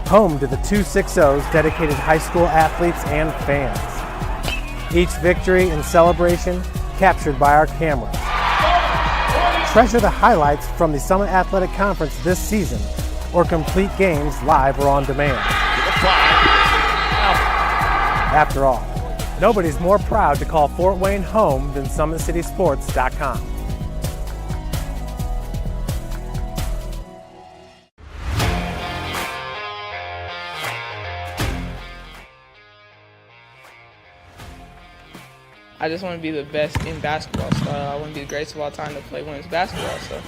home to the 260s dedicated high school athletes and fans. Each victory and celebration captured by our cameras. Treasure the highlights from the Summit Athletic Conference this season, or complete games live or on demand. After all, nobody's more proud to call Fort Wayne home than SummitCitySports.com. I just want to be the best in basketball. So I want to be the greatest of all time to play women's basketball. So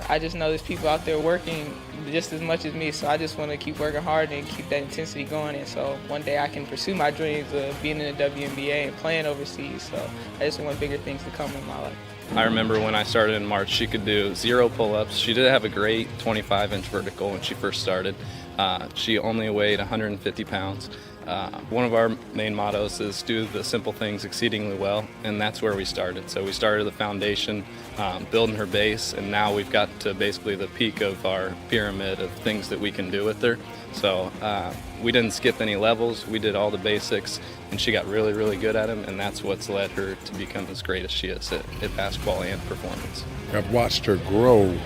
I just know there's people out there working just as much as me. So I just want to keep working hard and keep that intensity going. And so one day I can pursue my dreams of being in the WNBA and playing overseas. So I just want bigger things to come in my life. I remember when I started in March, she could do 0 pull-ups. She did have a great 25-inch vertical when she first started. She only weighed 150 pounds. One of our main mottos is do the simple things exceedingly well, and that's where we started. So we started the foundation, building her base, and now we've got to basically the peak of our pyramid of things that we can do with her. So we didn't skip any levels. We did all the basics, and she got really, really good at them, and that's what's led her to become as great as she is at basketball and performance. I've watched her grow,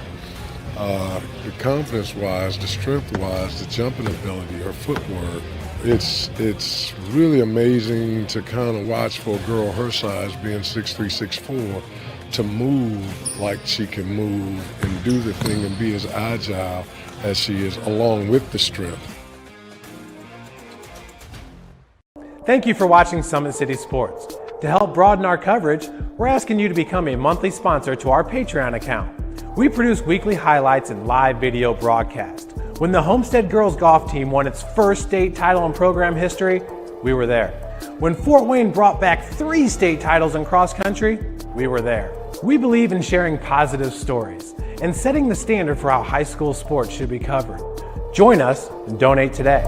the confidence-wise, the strength-wise, the jumping ability, her footwork. It's really amazing to kind of watch for a girl her size, being 6'3", 6'4", to move like she can move and do the thing and be as agile as she is, along with the strength. Thank you for watching Summit City Sports. To help broaden our coverage, we're asking you to become a monthly sponsor to our Patreon account. We produce weekly highlights and live video broadcasts. When the Homestead girls golf team won its first state title in program history, we were there. When Fort Wayne brought back 3 state titles in cross country, we were there. We believe in sharing positive stories and setting the standard for how high school sports should be covered. Join us and donate today.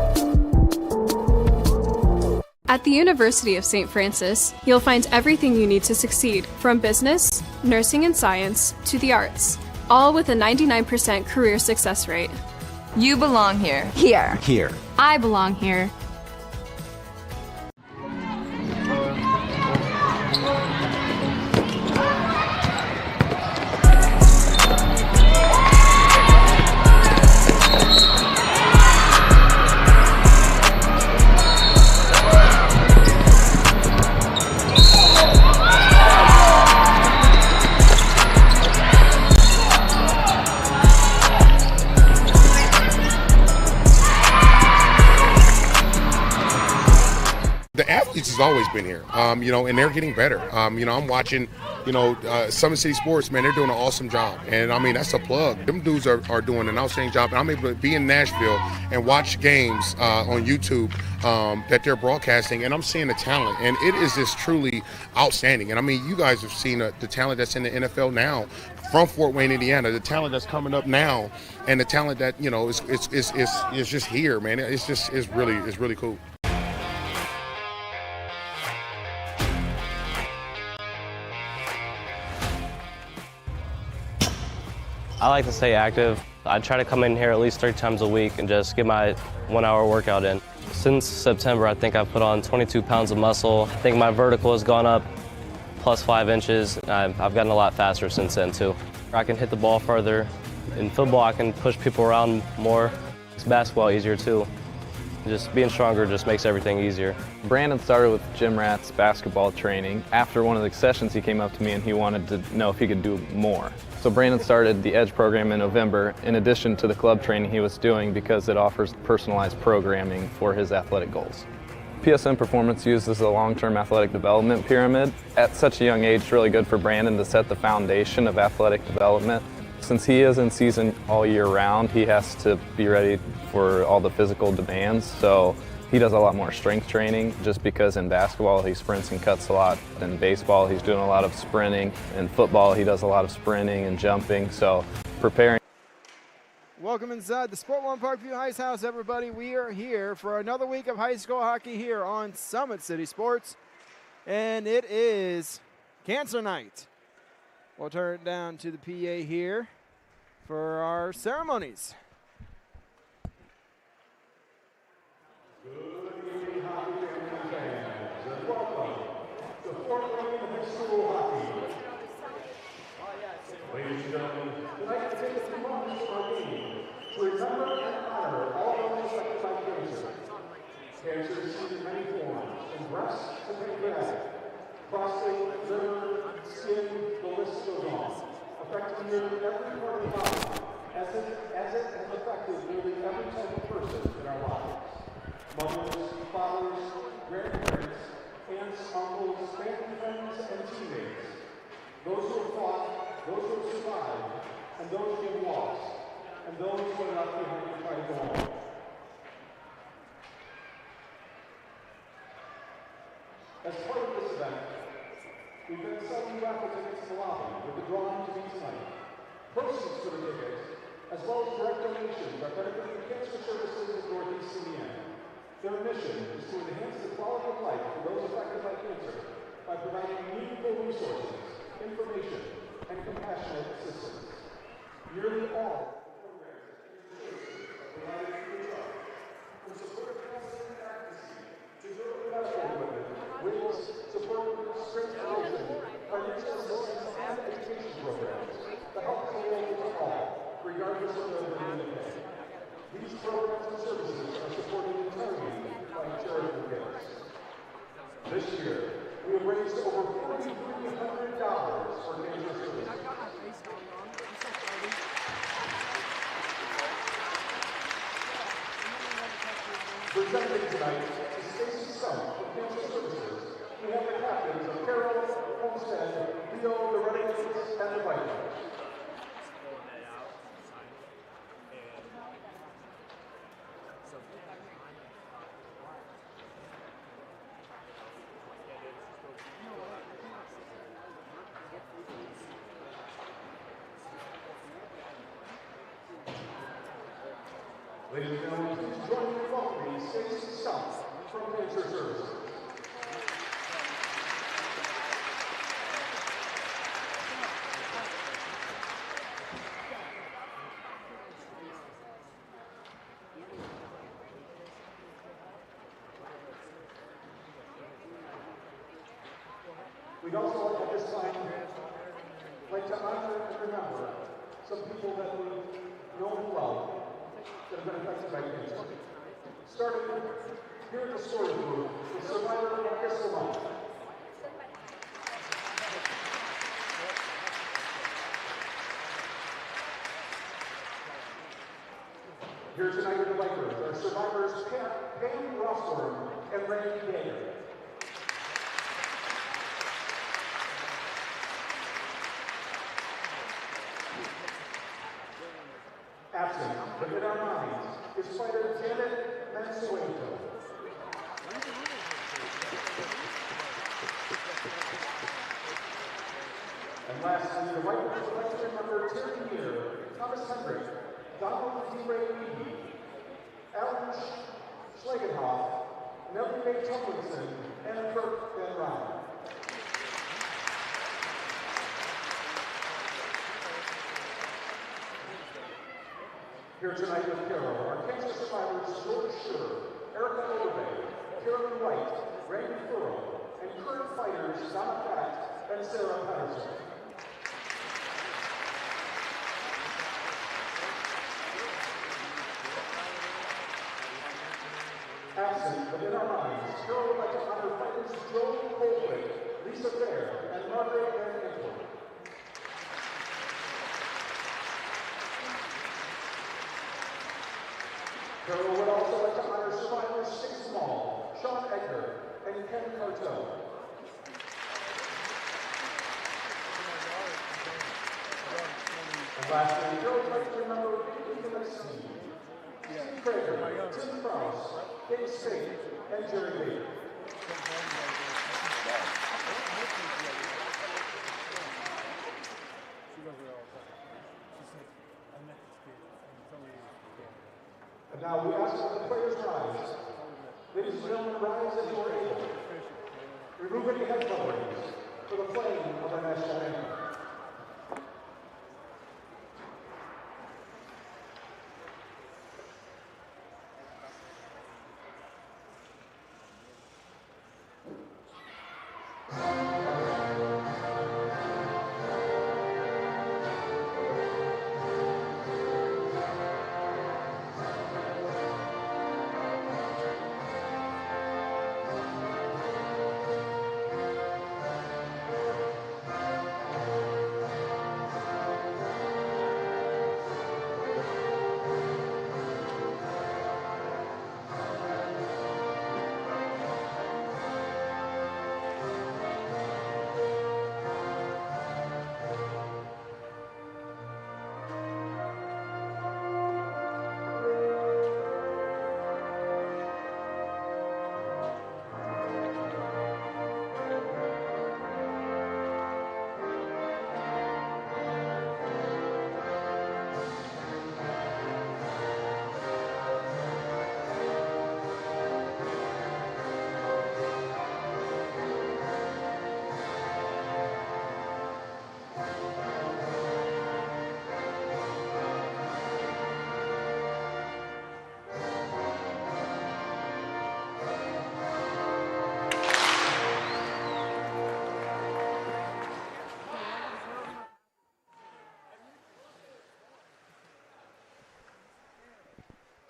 At the University of St. Francis, you'll find everything you need to succeed, from business, nursing and science, to the arts, all with a 99% career success rate. You belong here. Here. Here. I belong here. The athletes has always been here, and they're getting better. I'm watching, Summit City Sports, man, they're doing an awesome job. And, that's a plug. Them dudes are doing an outstanding job. And I'm able to be in Nashville and watch games on YouTube that they're broadcasting, and I'm seeing the talent. And it is just truly outstanding. And, you guys have seen the talent that's in the NFL now from Fort Wayne, Indiana, the talent that's coming up now, and the talent that, is just here, man. It's really cool. I like to stay active. I try to come in here at least 3 times a week and just get my 1-hour workout in. Since September, I think I've put on 22 pounds of muscle. I think my vertical has gone up plus 5 inches. I've gotten a lot faster since then too. I can hit the ball further. In football, I can push people around more. It's basketball easier too. Just being stronger just makes everything easier. Brandon started with Gym Rat's basketball training. After one of the sessions, he came up to me and he wanted to know if he could do more. So Brandon started the EDGE program in November, in addition to the club training he was doing, because it offers personalized programming for his athletic goals. PSN Performance uses a long-term athletic development pyramid. At such a young age, it's really good for Brandon to set the foundation of athletic development. Since he is in season all year round, he has to be ready for all the physical demands. So he does a lot more strength training, just because in basketball he sprints and cuts a lot. In baseball he's doing a lot of sprinting. In football he does a lot of sprinting and jumping. So preparing. Welcome inside the Sport One Parkview Ice House, everybody. We are here for another week of high school hockey here on Summit City Sports. And it is Cancer Night. We'll turn it down to the PA here for our ceremonies. fathers, grandparents, aunts, uncles, family friends, and teammates, those who have fought, those who have survived, and those who have lost, and those who are left behind to try to go on. As part of this event, we've been selling raffle tickets in the lobby with the drawing to be tonight. Proceeds for the tickets, as well as direct donations, are benefiting cancer services in Northeast Indiana. Their mission is to enhance the quality of life for those affected by cancer by providing meaningful resources, information, and compassionate assistance. Nearly all programs are provided free of charge. From support of counseling and advocacy to durable medical equipment, wigs, support strength promotion, financial assistance, and education programs that help the world to all, regardless of their ability. These programs and services are supported entirely by charitable gifts. This year, we have raised over $4,300 for cancer services. Presenting tonight is Stacy Stump from Cancer Services. We have the captains of Carroll, Homestead, Leo, the Renegades, and the Vikings. Ladies and gentlemen, please join me in welcoming Stacy Stump from Cancer Services. We'd also at this time like to honor and remember some people that we've known well that have been affected by cancer. Starting here at the Story Group with survivor Marcus Lamont. Here tonight with the Lakers are survivors Pam Rossworm and Randy Gayer. Absent, but in our minds, is fighter Janet Mansueto. And lastly, the Vikings would like to remember Terry Meir, Thomas Hendrick, Donald D. Ray Beebe, Alan Schlagenhoff, Nellie Mae Tomlinson, and Kirk Van Ryan. Here tonight with Carroll are cancer survivors George Schur, Erica Overbay, Carolyn White, Randy Furrow, and current fighters Donna Pratt and Sarah Patterson. Absent, but in our minds, Carroll would like to honor fighters Joe Colquitt, Lisa Fair, and Margaret Van Antwerp. Carroll would also like to honor survivors Six Small, Sean Edgar, and Ken Cartel. And lastly, Carroll would like to remember Ethan Steve, Steve Crager, Tim Krause, Dave Spade, and Jerry Lee. And now we ask that the players rise. Ladies and gentlemen, rise as you are able. Remove any head coverings for the playing of our national anthem.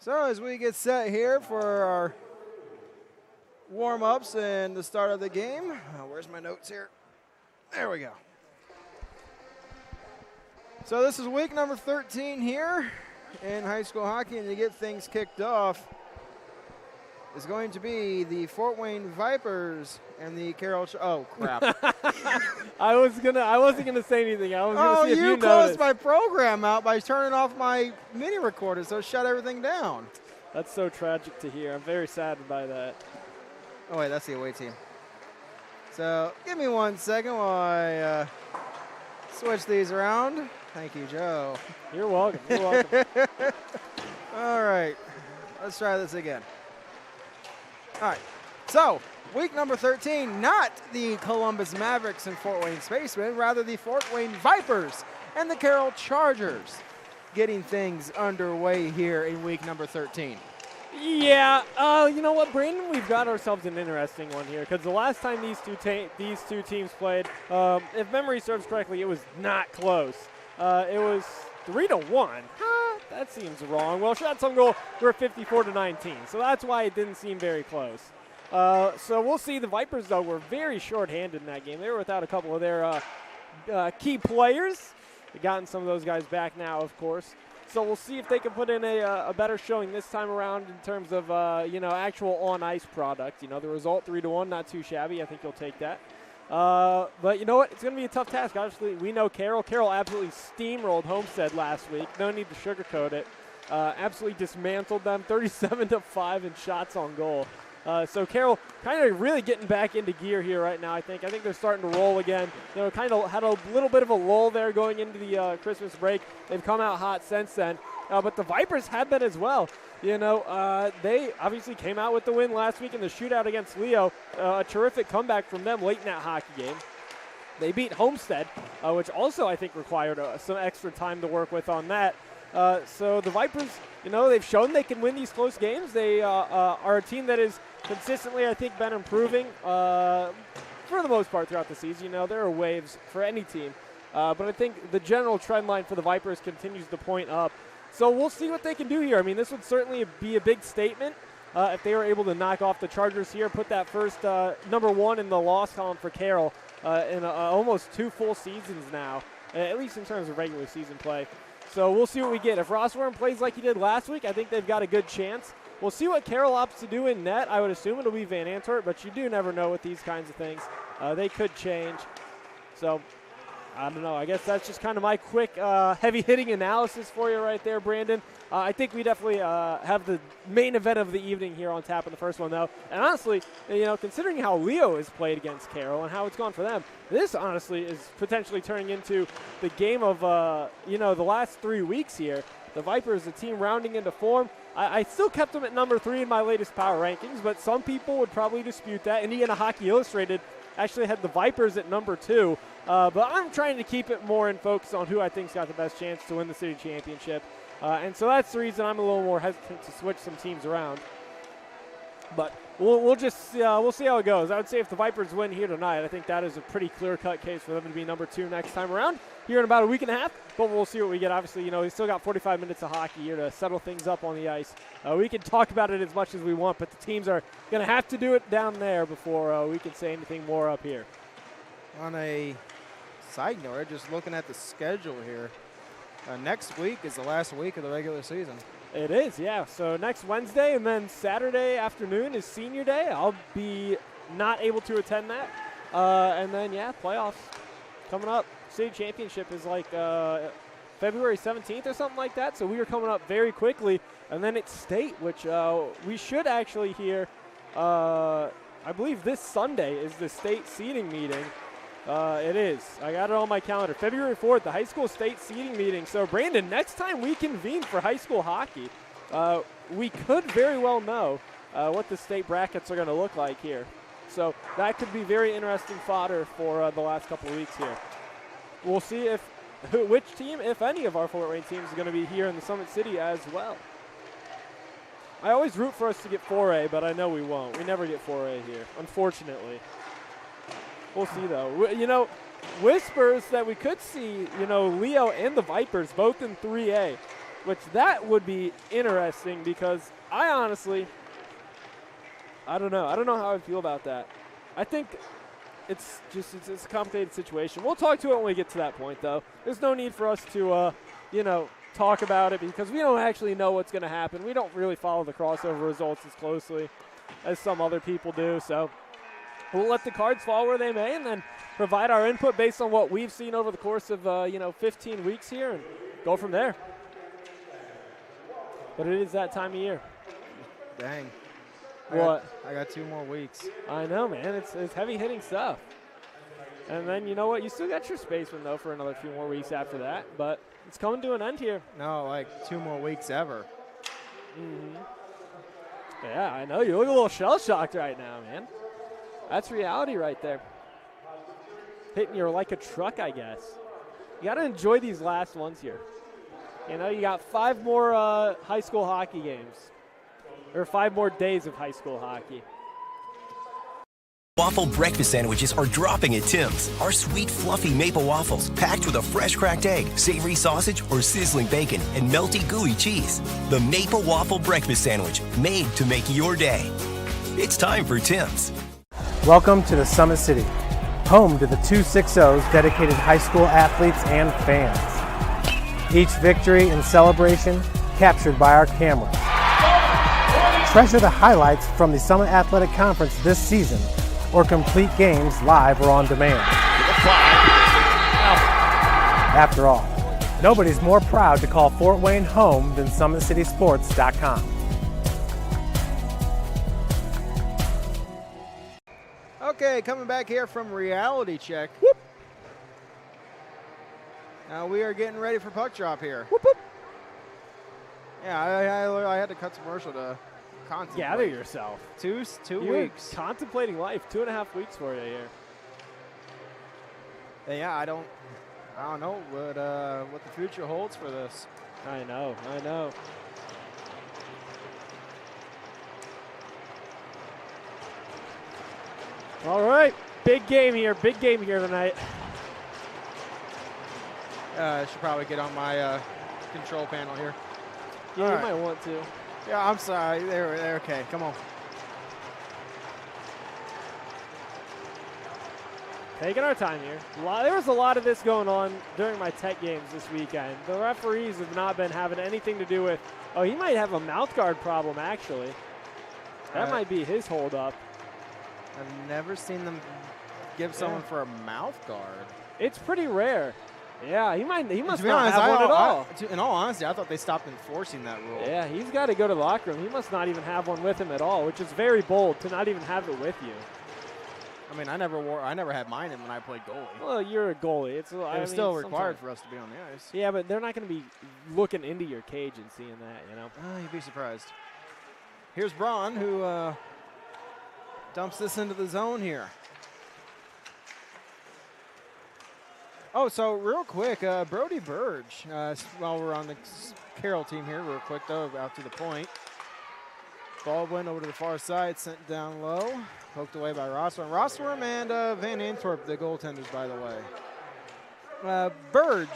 So as we get set here for our warm-ups and the start of the game, where's my notes here? There we go. So this is week number 13 here in high school hockey, and to get things kicked off is going to be the Fort Wayne Vipers and the Carroll. Oh crap! I wasn't gonna say anything. I was gonna see if you noticed. Closed my program out by turning off my mini recorder, so shut everything down. That's so tragic to hear. I'm very saddened by that. Oh wait, that's the away team. So give me 1 second while I switch these around. Thank you, Joe. You're welcome. You're welcome. All right, let's try this again. All right, so week number 13, not the Columbus Mavericks and Fort Wayne Spacemen, rather the Fort Wayne Vipers and the Carroll Chargers getting things underway here in week number 13. Yeah, you know what, Brandon? We've got ourselves an interesting one here because the last time these two teams played, if memory serves correctly, it was not close. It was 3-1. That seems wrong. Well, shots on goal were 54-19, so that's why it didn't seem very close. So we'll see. The Vipers, though, were very short-handed in that game. They were without a couple of their key players. They've gotten some of those guys back now, of course. So we'll see if they can put in a better showing this time around in terms of, actual on-ice product. You know, the result, 3-1, not too shabby. I think you'll take that. But you know what? It's going to be a tough task. Obviously, we know Carroll. Carroll absolutely steamrolled Homestead last week. No need to sugarcoat it. Absolutely dismantled them, 37-5 in shots on goal. So Carroll kind of really getting back into gear here right now, I think. I think they're starting to roll again. You know, kind of had a little bit of a lull there going into the Christmas break. They've come out hot since then. But the Vipers have been as well. You know, they obviously came out with the win last week in the shootout against Leo. A terrific comeback from them late in that hockey game. They beat Homestead, which also I think required some extra time to work with on that. So the Vipers, you know, they've shown they can win these close games. They are a team that has consistently, I think, been improving for the most part throughout the season. You know, there are waves for any team. But I think the general trend line for the Vipers continues to point up. So we'll see what they can do here. I mean, this would certainly be a big statement if they were able to knock off the Chargers here, put that first number one in the loss column for Carroll in almost 2 full seasons now, at least in terms of regular season play. So we'll see what we get. If Rossworm plays like he did last week, I think they've got a good chance. We'll see what Carroll opts to do in net. I would assume it'll be Van Antwerp, but you do never know with these kinds of things. They could change. So I don't know. I guess that's just kind of my quick heavy-hitting analysis for you right there, Brandon. I think we definitely have the main event of the evening here on tap in the first one, though. And honestly, you know, considering how Leo has played against Carroll and how it's gone for them, this honestly is potentially turning into the game of, the last 3 weeks here. The Vipers, the team rounding into form. I still kept them at number 3 in my latest power rankings, but some people would probably dispute that. Indiana Hockey Illustrated actually had the Vipers at number 2. But I'm trying to keep it more in focus on who I think's got the best chance to win the city championship. And so that's the reason I'm a little more hesitant to switch some teams around. But we'll see how it goes. I would say if the Vipers win here tonight, I think that is a pretty clear-cut case for them to be number 2 next time around here in about a week and a half. But we'll see what we get. Obviously, you know, we still got 45 minutes of hockey here to settle things up on the ice. We can talk about it as much as we want, but the teams are going to have to do it down there before we can say anything more up here. On a side note, just looking at the schedule here, next week is the last week of the regular season. It is, yeah. So next Wednesday and then Saturday afternoon is senior day. I'll be not able to attend that. And then, yeah, playoffs coming up. City championship is like February 17th or something like that. So we are coming up very quickly. And then it's state, which we should actually hear. I believe this Sunday is the state seating meeting. It is. I got it on my calendar. February 4th, the high school state seating meeting. So, Brandon, next time we convene for high school hockey, we could very well know what the state brackets are going to look like here. So that could be very interesting fodder for the last couple of weeks here. We'll see which team, if any of our Fort Wayne teams, is going to be here in the Summit City as well. I always root for us to get 4A, but I know we won't. We never get 4A here, unfortunately. We'll see, though. You know, whispers that we could see, you know, Leo and the Vipers both in 3A. which that would be interesting because I honestly, I don't know. I don't know how I feel about that. I think it's a complicated situation. We'll talk to it when we get to that point, though. There's no need for us to, talk about it because we don't actually know what's going to happen. We don't really follow the crossover results as closely as some other people do. So we'll let the cards fall where they may and then provide our input based on what we've seen over the course of, 15 weeks here and go from there. But it is that time of year. Dang. What? I got 2 more weeks. I know, man. It's heavy-hitting stuff. And then, you know what? You still got your spaceman, though, for another few more weeks after that. But it's coming to an end here. No, like 2 more weeks ever. Mm-hmm. Yeah, I know. You look a little shell-shocked right now, man. That's reality right there. Hitting you like a truck, I guess. You got to enjoy these last ones here. You know, you got 5 more high school hockey games. Or 5 more days of high school hockey. Waffle breakfast sandwiches are dropping at Tim's. Our sweet, fluffy maple waffles, packed with a fresh cracked egg, savory sausage, or sizzling bacon, and melty, gooey cheese. The Maple Waffle Breakfast Sandwich, made to make your day. It's time for Tim's. Welcome to the Summit City, home to the 260's dedicated high school athletes and fans. Each victory and celebration captured by our cameras. Treasure the highlights from the Summit Athletic Conference this season, or complete games live or on demand. After all, nobody's more proud to call Fort Wayne home than SummitCitySports.com. Okay, coming back here from reality check. Whoop. Now we are getting ready for puck drop here. Whoop, whoop. Yeah, I had to cut some commercial to contemplate. Gather yourself. 2 You're weeks. Contemplating life. 2.5 weeks for you here. Yeah, I don't know what the future holds for this. I know. All right, big game here tonight. I should probably get on my control panel here. Yeah, All you right. might want to. Yeah, I'm sorry. There. Okay, come on. Taking our time here. There was a lot of this going on during my tech games this weekend. The referees have not been having anything to do with, he might have a mouth guard problem, actually. That might be his holdup. I've never seen them give someone for a mouth guard. It's pretty rare. Yeah, he must to be not honest, have one at all. In all honesty, I thought they stopped enforcing that rule. Yeah, he's got to go to the locker room. He must not even have one with him at all, which is very bold to not even have it with you. I mean, I never had mine in when I played goalie. Well, you're a goalie. It was still required for us to be on the ice. Yeah, but they're not going to be looking into your cage and seeing that, you know. You'd be surprised. Here's Braun, who dumps this into the zone here. Oh, so real quick, Brody Burge, while we're on the Carroll team here, real quick, though, out to the point. Baldwin over to the far side, sent down low, poked away by Rossworm. Rossworm and Van Antwerp, the goaltenders, by the way. Burge,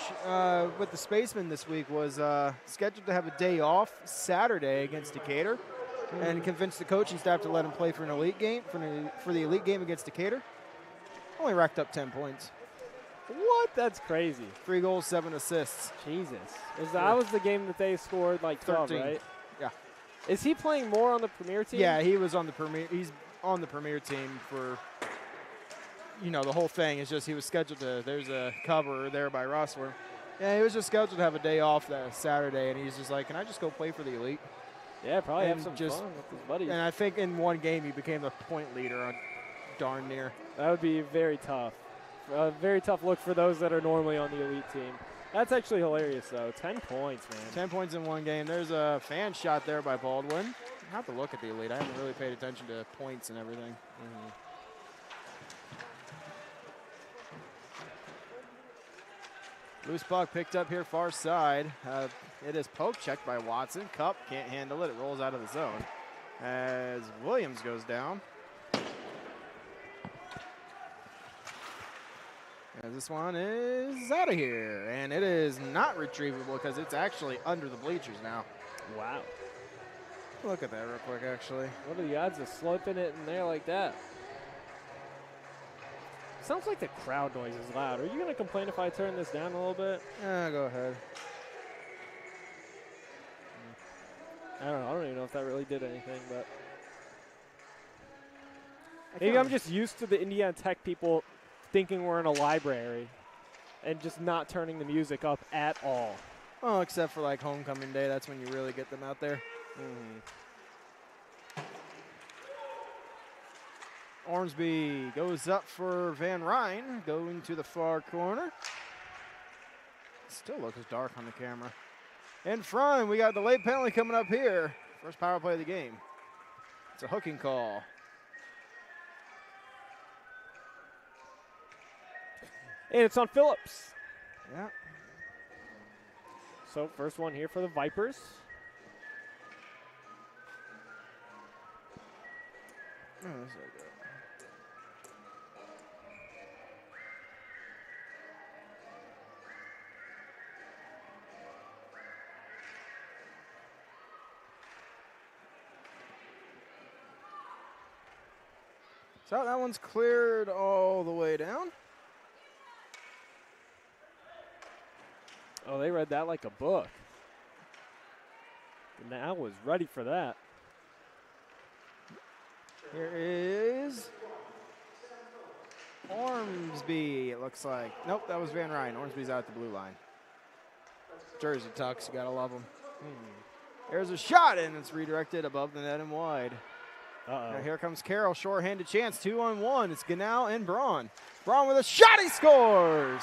with the spaceman this week, was scheduled to have a day off Saturday against Decatur, and convinced the coaching staff to let him play for an elite game, for the elite game against Decatur. Only racked up 10 points. What? That's crazy. 3 goals, 7 assists. Jesus. That was the game that they scored like 12, 13. right? Yeah. Is he playing more on the Premier team? Yeah, he was on the Premier. He's on the Premier team for, the whole thing. It's just he was scheduled to, there's a cover there by Rossler. Yeah, he was just scheduled to have a day off that Saturday, and he's just like, can I just go play for the elite? Yeah, probably And have some just- fun with his buddies. And I think in one game he became the point leader on darn near. That would be very tough. A very tough look for those that are normally on the elite team. That's actually hilarious, though. 10 points, man. 10 points in one game. There's a fan shot there by Baldwin. I have to look at the elite. I haven't really paid attention to points and everything. Loose puck picked up here far side. It is poke checked by Watson. Cup can't handle it. It rolls out of the zone as Williams goes down. As this one is out of here, and it is not retrievable because it's actually under the bleachers now. Wow. Look at that real quick, actually. What are the odds of slipping it in there like that? Sounds like the crowd noise is loud. Are you going to complain if I turn this down a little bit? Yeah, go ahead. I don't know. I don't even know if that really did anything, but maybe I'm just used to the Indiana Tech people thinking we're in a library and just not turning the music up at all. Well, except for like homecoming day. That's when you really get them out there. Ormsby goes up for Van Ryn, going to the far corner. Still looks dark on the camera. In front, we got the late penalty coming up here. First power play of the game. It's a hooking call. And it's on Phillips. Yeah. So first one here for the Vipers. Oh, that's so good. So that one's cleared all the way down. Oh, they read that like a book. And I was ready for that. Here is Ormsby, it looks like. Nope, that was Van Ryn. Ormsby's out at the blue line. Jersey tucks, you gotta love them. There's a shot, and it's redirected above the net and wide. Now here comes Carroll, short-handed chance, 2-on-1. It's Ganau and Braun. Braun with a shot, he scores!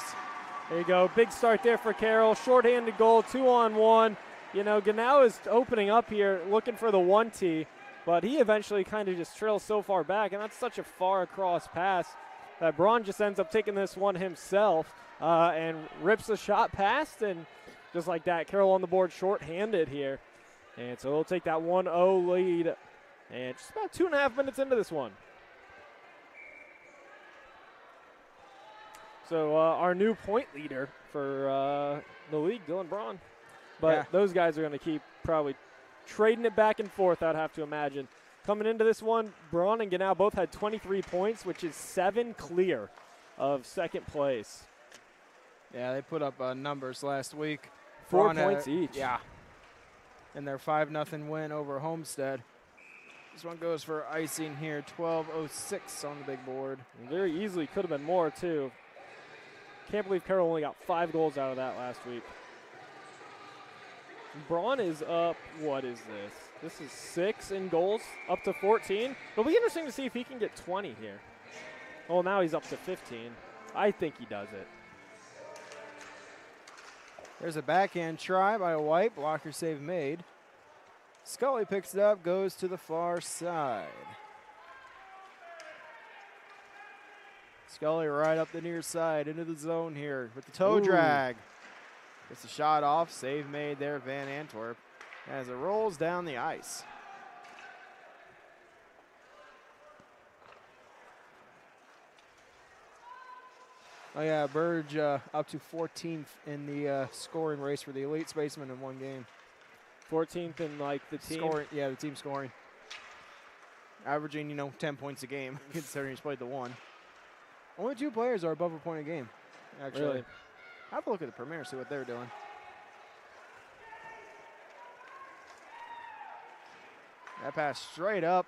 There you go, big start there for Carroll. Short-handed goal, 2-on-1. You know, Ganau is opening up here, looking for the 1-T, but he eventually kind of just trails so far back, and that's such a far across pass that Braun just ends up taking this one himself and rips the shot past, and just like that, Carroll on the board short-handed here. And so they'll take that 1-0 lead. And just about 2.5 minutes into this one. So our new point leader for the league, Dylan Braun. But those guys are going to keep probably trading it back and forth, I'd have to imagine. Coming into this one, Braun and Ganau both had 23 points, which is 7 clear of second place. Yeah, they put up numbers last week. 4 points each. Yeah. And their 5-0 win over Homestead. This one goes for icing here, 12:06 on the big board. And very easily could have been more, too. Can't believe Carroll only got 5 goals out of that last week. Braun is up, what is this? This is 6 in goals, up to 14. It'll be interesting to see if he can get 20 here. Well, now he's up to 15. I think he does it. There's a backhand try by White, blocker save made. Scully picks it up, goes to the far side. Scully right up the near side into the zone here with the toe drag. Gets the shot off, save made there, Van Antwerp, as it rolls down the ice. Oh yeah, Burge up to 14th in the scoring race for the elite spacemen in one game. 14th in like the team? Scoring, yeah, the team scoring. Averaging, 10 points a game, considering he's played the one. Only 2 players are above a point a game, actually. Really? Have a look at the Premier, see what they're doing. That pass straight up,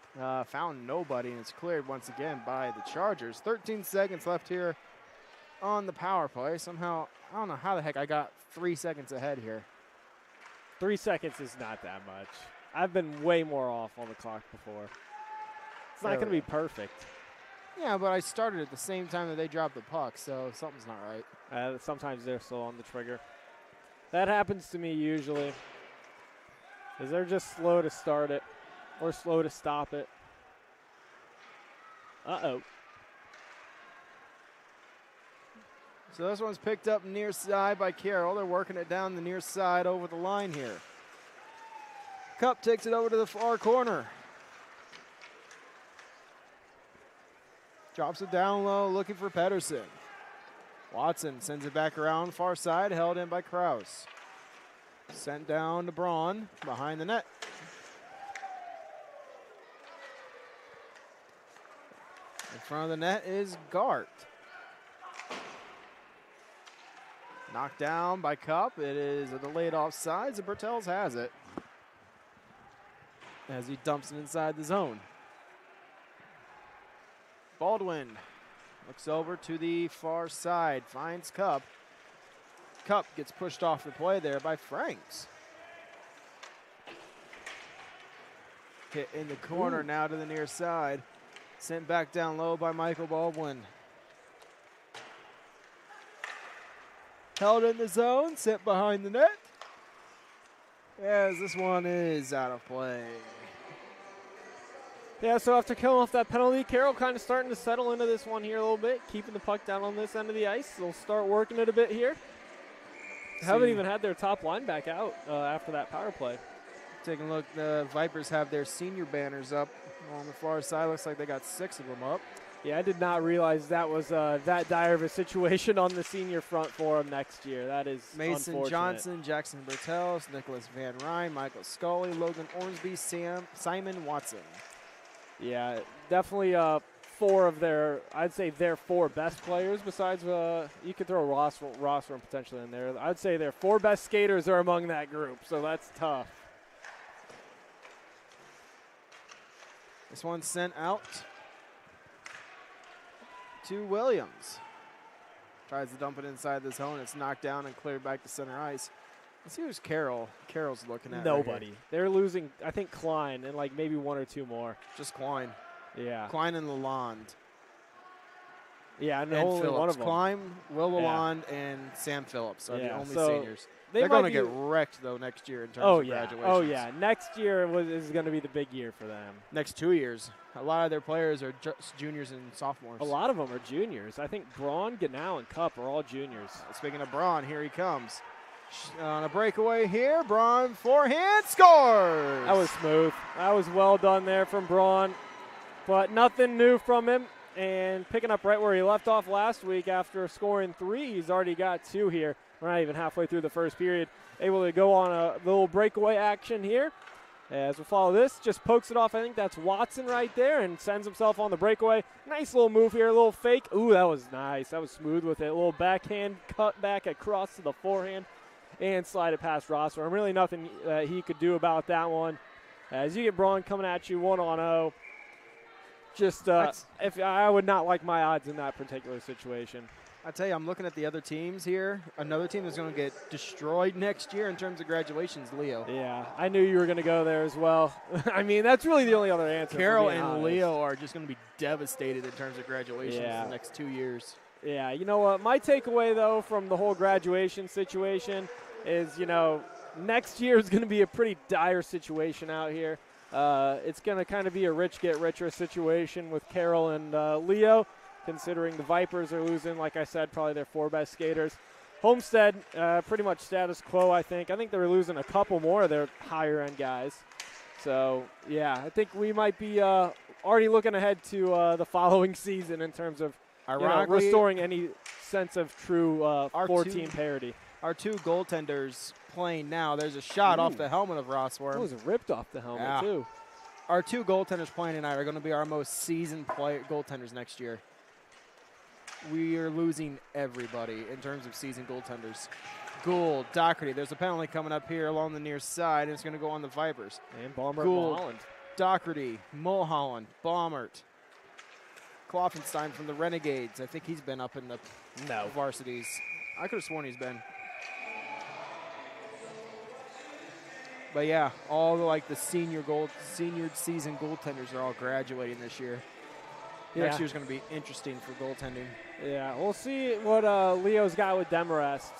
found nobody, and it's cleared once again by the Chargers. 13 seconds left here on the power play. Somehow, I don't know how the heck I got 3 seconds ahead here. 3 seconds is not that much. I've been way more off on the clock before. It's not going to be perfect. Yeah, but I started at the same time that they dropped the puck, so something's not right. Sometimes they're still on the trigger. That happens to me usually. Because they're just slow to start it or slow to stop it. Uh-oh. So this one's picked up near side by Carroll. They're working it down the near side over the line here. Cup takes it over to the far corner. Drops it down low, looking for Pedersen. Watson sends it back around far side, held in by Kraus. Sent down to Braun behind the net. In front of the net is Gart. Knocked down by Cup. It is a delayed offsides, and Bertels has it as he dumps it inside the zone. Baldwin looks over to the far side, finds Cup. Cup gets pushed off the play there by Franks. Hit in the corner now to the near side. Sent back down low by Michael Baldwin. Held in the zone, sent behind the net. As this one is out of play. Yeah, so after killing off that penalty, Carroll kind of starting to settle into this one here a little bit, keeping the puck down on this end of the ice. They'll start working it a bit here. Haven't even had their top line back out after that power play. Taking a look, the Vipers have their senior banners up on the far side. Looks like they got 6 of them up. Yeah, I did not realize that was that dire of a situation on the senior front for them next year. That is Mason Johnson, Jackson Bertels, Nicholas Van Ryn, Michael Scully, Logan Ormsby, Simon Watson. Yeah, definitely 4 of their, I'd say their 4 best players besides, you could throw Rossrum potentially in there. I'd say their 4 best skaters are among that group, so that's tough. This one's sent out to Williams. Tries to dump it inside the zone. It's knocked down and cleared back to center ice. Let's see who's Carroll. Carroll's looking at nobody. Right. They're losing, I think, Klein and like maybe 1 or 2 more. Just Klein. Yeah. Klein and Lalonde. Yeah, and only Phillips. one of them. Klein, Will Lalonde, and Sam Phillips are the only so seniors. They're going to get wrecked, though, next year in terms of graduations. Oh, yeah. Next year is going to be the big year for them. Next 2 years. A lot of their players are just juniors and sophomores. A lot of them are juniors. I think Braun, Ganau, and Cup are all juniors. Speaking of Braun, here he comes. On a breakaway here, Braun forehand scores! That was smooth. That was well done there from Braun. But nothing new from him. And picking up right where he left off last week after scoring 3, he's already got 2 here. We're not even halfway through the first period. Able to go on a little breakaway action here. As we follow this, just pokes it off. I think that's Watson right there and sends himself on the breakaway. Nice little move here, a little fake. Ooh, that was nice. That was smooth with it. A little backhand cut back across to the forehand and slide it past Rosser. Really nothing he could do about that one. As you get Braun coming at you 1-on-0. Just if I would not like my odds in that particular situation. I tell you, I'm looking at the other teams here. Another team that's going to get destroyed next year in terms of graduations, Leo. Yeah, I knew you were going to go there as well. I mean, that's really the only other answer. Carroll and Leo are just going to be devastated in terms of graduations in the next 2 years. Yeah, you know what? My takeaway, though, from the whole graduation situation is, next year is going to be a pretty dire situation out here. It's going to kind of be a rich get richer situation with Carroll and Leo, considering the Vipers are losing, like I said, probably their 4 best skaters. Homestead, pretty much status quo, I think. I think they're losing a couple more of their higher-end guys. So, yeah, I think we might be already looking ahead to the following season in terms of restoring any sense of true 4-team parity. Our 2 goaltenders playing now. There's a shot off the helmet of Rossworm. It was ripped off the helmet, too. Our 2 goaltenders playing tonight are going to be our most seasoned goaltenders next year. We are losing everybody in terms of seasoned goaltenders. Gould, Doherty. There's a penalty coming up here along the near side, and it's going to go on the Vipers. And Baumert, Gould, Mulholland. Doherty, Mulholland, Baumert. Kloffenstein from the Renegades. I think he's been up in the varsities. I could have sworn he's been. But yeah, all the senior season goaltenders are all graduating this year. Next year's going to be interesting for goaltending. Yeah, we'll see what Leo's got with Demarest.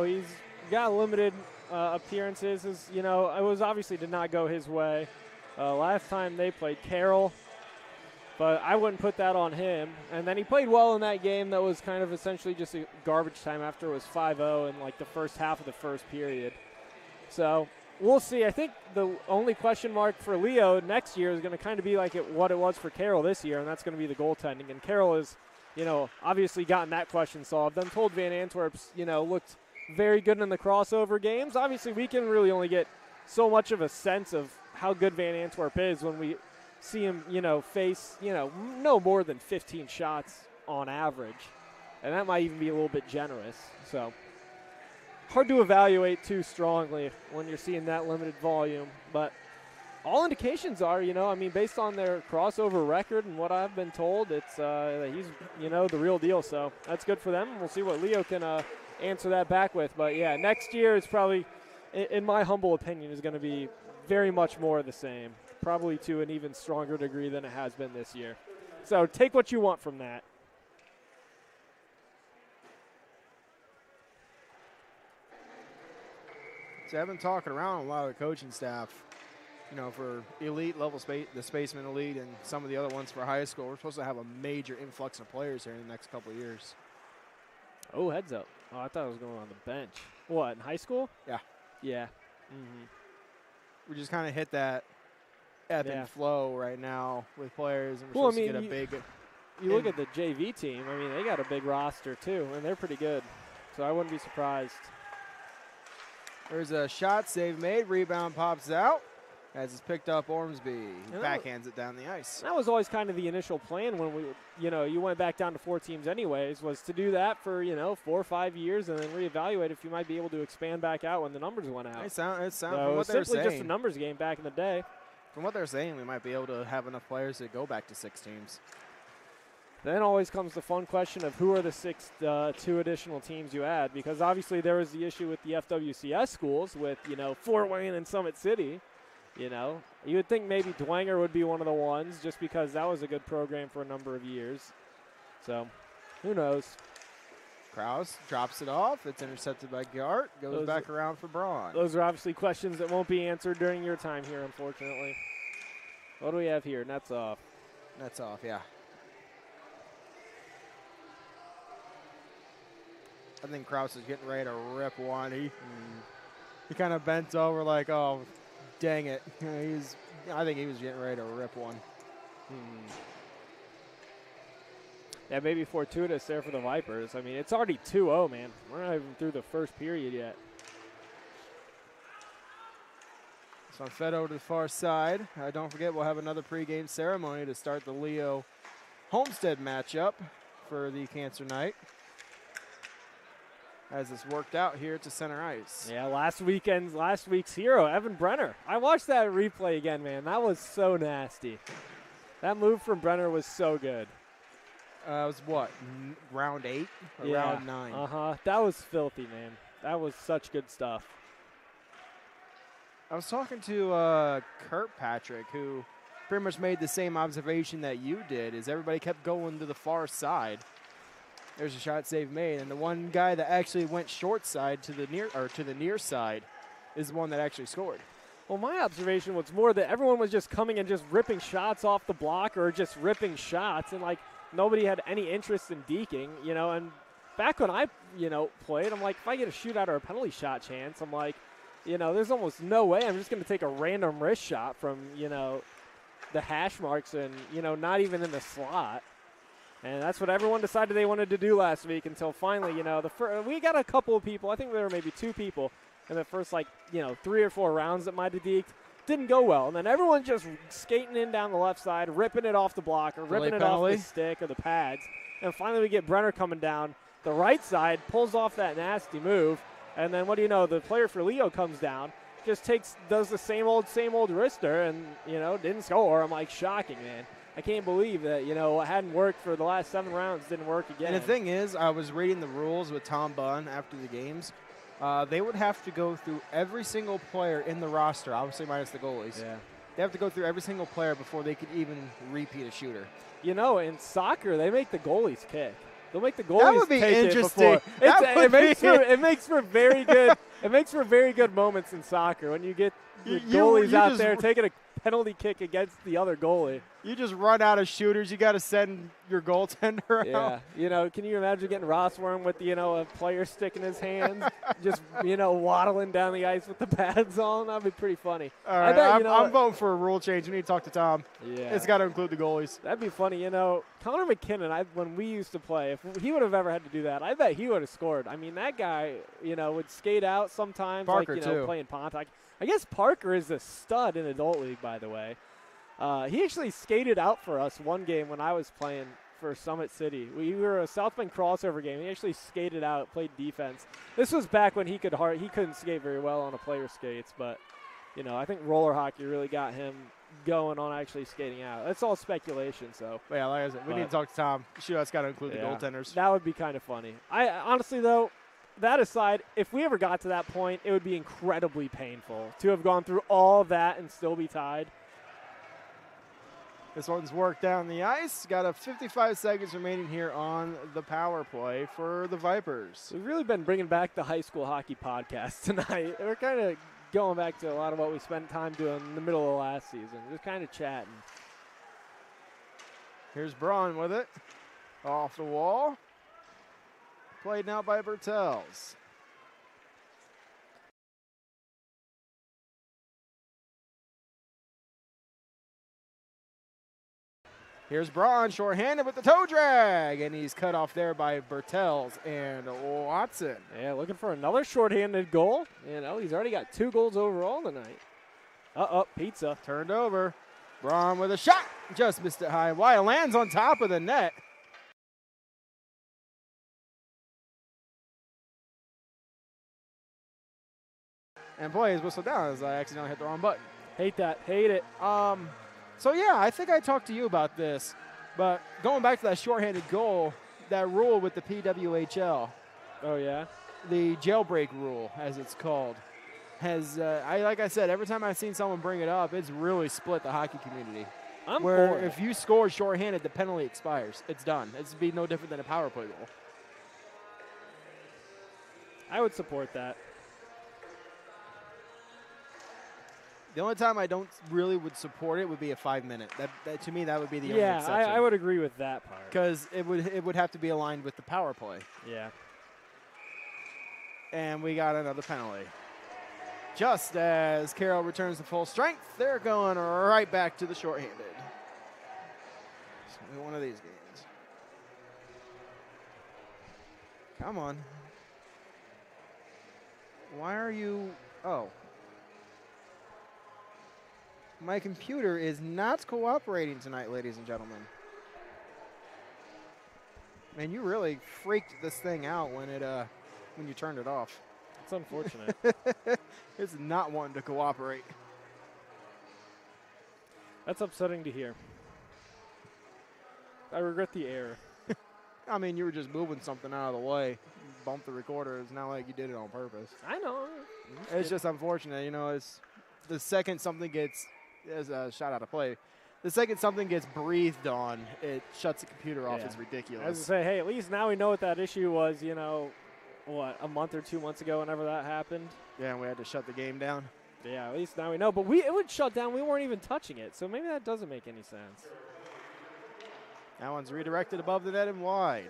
He's got limited appearances. It was obviously did not go his way. Last time they played Carroll, but I wouldn't put that on him. And then he played well in that game that was kind of essentially just a garbage time after it was 5-0 in the first half of the first period. So we'll see. I think the only question mark for Leo next year is going to kind of be what it was for Carroll this year, and that's going to be the goaltending. And Carroll is obviously gotten that question solved. I'm told Van Antwerp's, looked very good in the crossover games. Obviously, we can really only get so much of a sense of how good Van Antwerp is when we see him, face, no more than 15 shots on average. And that might even be a little bit generous. So hard to evaluate too strongly when you're seeing that limited volume. But all indications are, based on their crossover record and what I've been told, it's that he's, the real deal. So that's good for them. We'll see what Leo can answer that back with. But, yeah, next year is probably, in my humble opinion, is going to be very much more of the same, probably to an even stronger degree than it has been this year. So take what you want from that. So I've been talking around a lot of the coaching staff, for elite level the Spaceman Elite and some of the other ones for high school. We're supposed to have a major influx of players here in the next couple of years. Oh, heads up. Oh, I thought I was going on the bench. What, in high school? Yeah. Yeah. Mm-hmm. We just kind of hit that ebb and flow right now with players, and we're supposed to get a big. You look at the JV team. They got a big roster too, and they're pretty good. So I wouldn't be surprised. There's a shot save made. Rebound pops out as it's picked up Ormsby. He backhands it down the ice. That was always kind of the initial plan when we, you went back down to 4 teams anyways, was to do that for 4 or 5 years and then reevaluate if you might be able to expand back out when the numbers went out. It sounds so from what they're saying. Just a numbers game back in the day. From what they're saying, we might be able to have enough players to go back to 6 teams. Then always comes the fun question of who are the 2 additional teams you add, because obviously there was the issue with the FWCS schools with, Fort Wayne and Summit City. You would think maybe Dwenger would be one of the ones just because that was a good program for a number of years. So, who knows? Krause drops it off. It's intercepted by Gart. Goes back around for Braun. Those are obviously questions that won't be answered during your time here, unfortunately. What do we have here? Nets off. Nets off, yeah. I think Krause is getting ready to rip one. He kind of bent over like, oh, dang it. I think he was getting ready to rip one. Yeah, maybe fortuitous there for the Vipers. It's already 2-0, man. We're not even through the first period yet. So I'm fed over to the far side. Don't forget, we'll have another pregame ceremony to start the Leo Homestead matchup for the Cancer Night, as it's worked out here to center ice. Yeah, last week's hero, Evan Brenner. I watched that replay again, man. That was so nasty. That move from Brenner was so good. It was what, round 8 or round 9? That was filthy, man. That was such good stuff. I was talking to Kirkpatrick, who pretty much made the same observation that you did, is everybody kept going to the far side. There's a shot save made, and the one guy that actually went short side to the near side is the one that actually scored. Well, my observation was more that everyone was just coming and just ripping shots off the block or just ripping shots, and nobody had any interest in deking, and back when I, played, I'm like, if I get a shootout or a penalty shot chance, I'm like, there's almost no way I'm just going to take a random wrist shot from, the hash marks and, not even in the slot. And that's what everyone decided they wanted to do last week until finally, we got a couple of people. I think there were maybe 2 people in the first, 3 or 4 rounds that might have deked. Didn't go well. And then everyone's just skating in down the left side, ripping it off the block or ripping it off the stick or the pads. And finally we get Brenner coming down the right side, pulls off that nasty move. And then what do you know? The player for Leo comes down, just does the same old wrister and, didn't score. I'm like, shocking, man. I can't believe that, what hadn't worked for the last 7 rounds didn't work again. And the thing is, I was reading the rules with Tom Bunn after the games. They would have to go through every single player in the roster, obviously minus the goalies. Yeah. They have to go through every single player before they could even repeat a shooter. In soccer, they make the goalies kick. They'll make the goalies that would be take interesting. It makes for very good. It makes for very good moments in soccer when you get the goalies out there taking a penalty kick against the other goalie. You just run out of shooters. You got to send your goaltender out. Yeah, can you imagine getting Rossworm with, a player stick in his hands, just, waddling down the ice with the pads on? That'd be pretty funny. All right, I'm voting for a rule change. We need to talk to Tom. Yeah. It's got to include the goalies. That'd be funny. Connor McKinnon, when we used to play, if he would have ever had to do that, I bet he would have scored. I mean, that guy, would skate out sometimes, Parker, too. Playing Pontoc. I guess Parker is a stud in adult league, by the way. He actually skated out for us one game when I was playing for Summit City. We were a South Bend crossover game. He actually skated out, played defense. This was back when he couldn't skate very well on a player skates, but I think roller hockey really got him going on actually skating out. That's all speculation. So yeah, like I said, we need to talk to Tom. Shootout's got to include the goaltenders. That would be kind of funny. I honestly though. That aside, if we ever got to that point, it would be incredibly painful to have gone through all that and still be tied. This one's worked down the ice. Got a 55 seconds remaining here on the power play for the Vipers. We've really been bringing back the high school hockey podcast tonight. We're kind of going back to a lot of what we spent time doing in the middle of last season. Just kind of chatting. Here's Braun with it. Off the wall. Played now by Bertels. Here's Braun, shorthanded with the toe drag, and he's cut off there by Bertels and Watson. Yeah, looking for another shorthanded goal. He's already got 2 goals overall tonight. Pizza. Turned over. Braun with a shot. Just missed it high and wide. Lands on top of the net. And boy, his whistle down as I accidentally hit the wrong button. Hate that. Hate it. So, yeah, I think I talked to you about this. But going back to that shorthanded goal, that rule with the PWHL. Oh, yeah? The jailbreak rule, as it's called, has, like I said, every time I've seen someone bring it up, it's really split the hockey community. Where if you score shorthanded, the penalty expires. It's done. It's be no different than a power play goal. I would support that. The only time I don't really would support it would be a 5-minute. That to me, that would be the only exception. Yeah, I would agree with that part. Because it would have to be aligned with the power play. Yeah. And we got another penalty. Just as Carroll returns to full strength, they're going right back to the shorthanded. So one of these games. Come on. Why are you... Oh. My computer is not cooperating tonight, ladies and gentlemen. Man, you really freaked this thing out when you turned it off. It's unfortunate. It's not wanting to cooperate. That's upsetting to hear. I regret the error. I mean, you were just moving something out of the way. Bumped the recorder. It's not like you did it on purpose. I know. It's just unfortunate. It's the second something gets... As a shot out of play. The second something gets breathed on, it shuts the computer off. It's ridiculous. I was going to say, hey, at least now we know what that issue was, a month or 2 months ago whenever that happened. Yeah, and we had to shut the game down. Yeah, at least now we know. But it would shut down. We weren't even touching it, so maybe that doesn't make any sense. That one's redirected above the net and wide.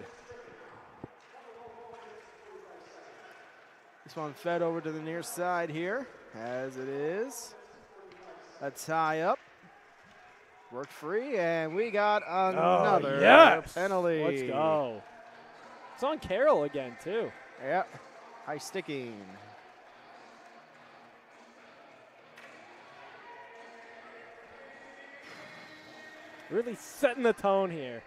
This one fed over to the near side here, as it is. A tie up. Worked free, and we got another penalty. Let's go. It's on Carroll again, too. Yep. High sticking. Really setting the tone here.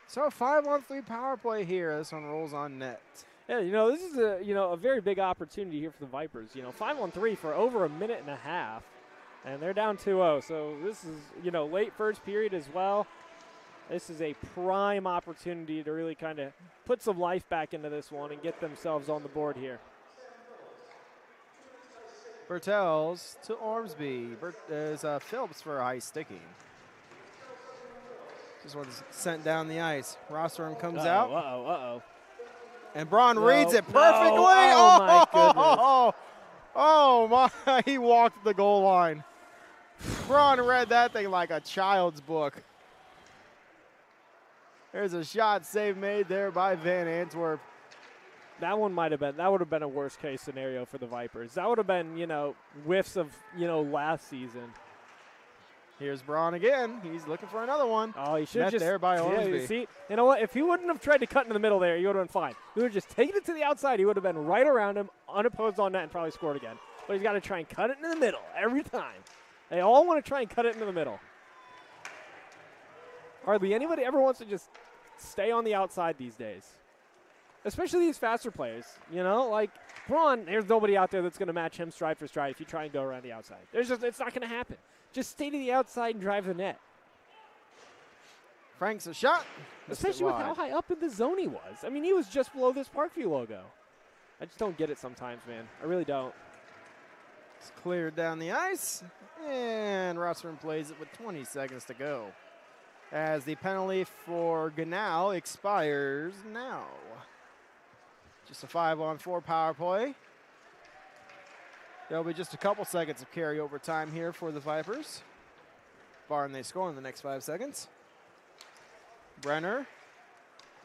So 5-on-3 power play here. This one rolls on net. Yeah, this is a very big opportunity here for the Vipers. 5-on-3 for over a minute and a half, and they're down 2-0. So this is late first period as well. This is a prime opportunity to really kind of put some life back into this one and get themselves on the board here. Bertels to Ormsby. There's Phillips for a high sticking. This one's sent down the ice. Rostrum comes out. Uh-oh. And Braun reads it perfectly. No. Oh, my goodness. Oh, my. He walked the goal line. Braun read that thing like a child's book. There's a shot save made there by Van Antwerp. That would have been a worst case scenario for the Vipers. That would have been, whiffs of, last season. Here's Braun again. He's looking for another one. Oh, he should have just there by Ormsby. Yeah, see, you know what? If he wouldn't have tried to cut into the middle there, he would have been fine. He would have just taken it to the outside. He would have been right around him, unopposed on net, and probably scored again. But he's got to try and cut it into the middle every time. They all want to try and cut it into the middle. Hardly anybody ever wants to just stay on the outside these days. Especially these faster players. Like Braun, there's nobody out there that's going to match him stride for stride if you try and go around the outside. It's not going to happen. Just stay to the outside and drive the net. Frank's a shot. Especially with how high up in the zone he was. I mean, he was just below this Parkview logo. I just don't get it sometimes, man. I really don't. It's cleared down the ice. And Rostrum plays it with 20 seconds to go. As the penalty for Ganau expires now. Just a 5-on-4 power play. There'll be just a couple seconds of carryover time here for the Vipers. Barring they score in the next 5 seconds. Brenner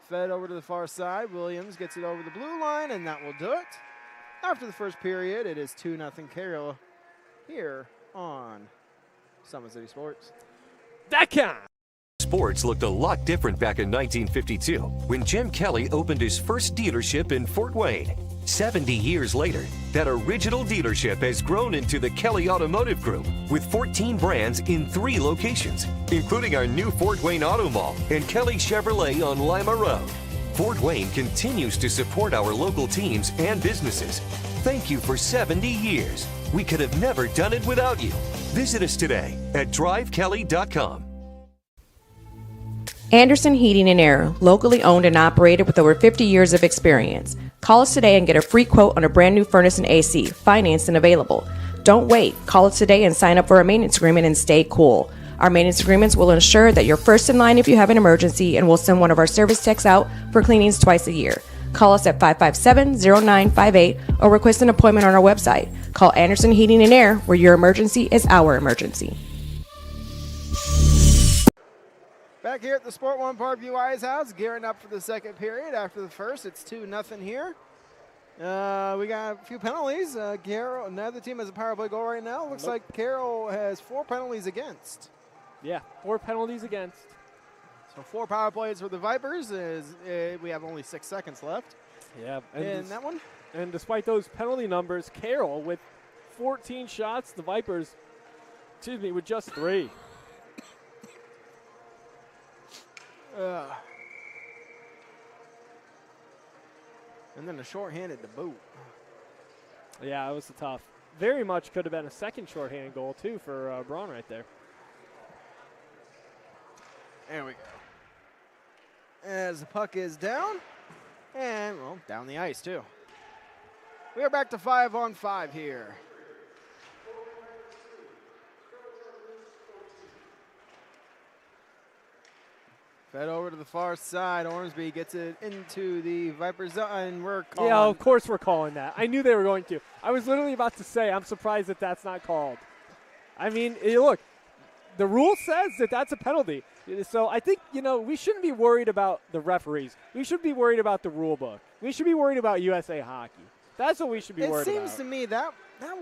fed over to the far side. Williams gets it over the blue line, and that will do it. After the first period, it is 2-0 Carroll here on Summit City Sports. That count. Sports looked a lot different back in 1952 when Jim Kelly opened his first dealership in Fort Wayne. 70 years later, that original dealership has grown into the Kelly Automotive Group with 14 brands in 3 locations, including our new Fort Wayne Auto Mall and Kelly Chevrolet on Lima Road. Fort Wayne continues to support our local teams and businesses. Thank you for 70 years. We could have never done it without you. Visit us today at drivekelly.com. Anderson Heating and Air, locally owned and operated with over 50 years of experience. Call us today and get a free quote on a brand new furnace and AC, financed and available. Don't wait. Call us today and sign up for a maintenance agreement and stay cool. Our maintenance agreements will ensure that you're first in line if you have an emergency, and we'll send one of our service techs out for cleanings twice a year. Call us at 557-0958 or request an appointment on our website. Call Anderson Heating and Air, where your emergency is our emergency. Back here at the Sport One Parkview Ice House, gearing up for the second period. After the first, it's 2-0 here. We got a few penalties. Carroll, neither team has a power play goal right now. Looks like Carroll has 4 penalties against. Yeah, 4 penalties against. So 4 power plays for the Vipers. We have only 6 seconds left. Yeah, and that one. And despite those penalty numbers, Carroll with 14 shots, the Vipers, with just 3. And then a shorthanded to boot. Yeah, it was tough. Very much could have been a second shorthanded goal, too, for Braun right there. There we go. As the puck is down, and, well, down the ice, too. We are back to 5-on-5 here. Fed over to the far side. Ormsby gets it into the Vipers zone, and we're calling. Yeah, of course we're calling that. I knew they were going to. I was literally about to say, I'm surprised that that's not called. I mean, look, the rule says that that's a penalty. So I think, we shouldn't be worried about the referees. We should be worried about the rule book. We should be worried about USA Hockey. That's what we should be worried about. It seems to me that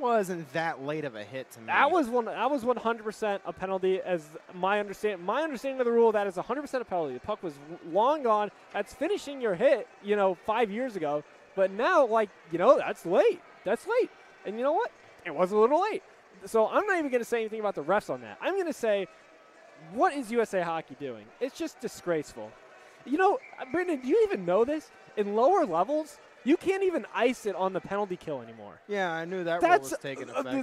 wasn't that late of a hit to me. That was 100% a penalty, as my understanding. My understanding of the rule, that is 100% a penalty. The puck was long gone. That's finishing your hit, 5 years ago. But now, that's late. That's late. And you know what? It was a little late. So I'm not even going to say anything about the refs on that. I'm going to say, what is USA Hockey doing? It's just disgraceful. Brendan, do you even know this? In lower levels, you can't even ice it on the penalty kill anymore. Yeah, I knew that rule was taking effect. That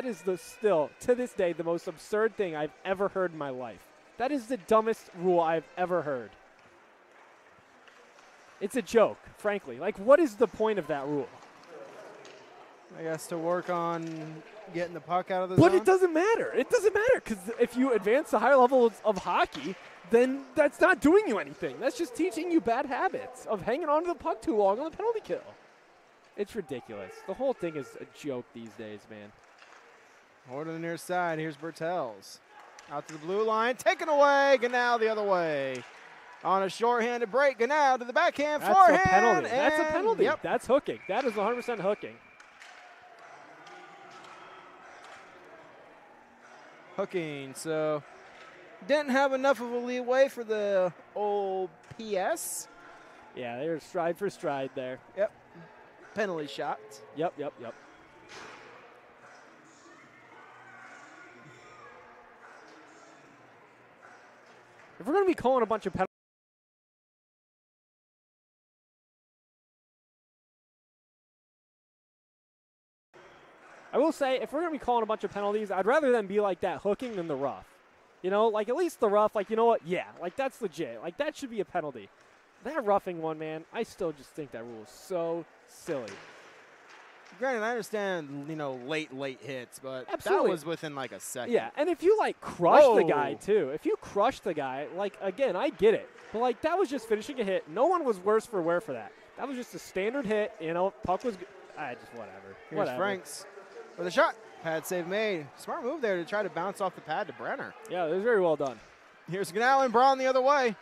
is to this day, the most absurd thing I've ever heard in my life. That is the dumbest rule I've ever heard. It's a joke, frankly. What is the point of that rule? I guess to work on getting the puck out of the But zone. it doesn't matter. It doesn't matter because if you advance to higher levels of hockey, then that's not doing you anything. That's just teaching you bad habits of hanging on to the puck too long on the penalty kill. It's ridiculous. The whole thing is a joke these days, man. Over to the near side. Here's Bertels. Out to the blue line. Taken away. Ganal the other way. On a shorthanded break. Ganal to the backhand. That's forehand. a penalty. That's a penalty. Yep. That's hooking. That is 100% hooking. Hooking. So didn't have enough of a leeway for the old PS. Yeah, they were stride for stride there. Yep. Penalty shot. Yep. If we're going to be calling a bunch of penalties, I will say, if we're going to be calling a bunch of penalties, I'd rather them be like that hooking than the rough. You know, like at least the rough, like, you know what? Yeah, like that's legit. Like that should be a penalty. That roughing one, man, I still just think that rule is so silly. Granted, I understand, you know, late hits, but Absolutely. that was within like a second. Yeah, and if you, like, crush the guy, Whoa. too, if you crush the guy, like, again, I get it. But, like, that was just finishing a hit. No one was worse for wear for that. That was just a standard hit. You know, puck was good. Just whatever. Here's Franks with a shot. Pad save made. Smart move there to try to bounce off the pad to Brenner. Yeah, it was very well done. Here's Ganal and Braun the other way.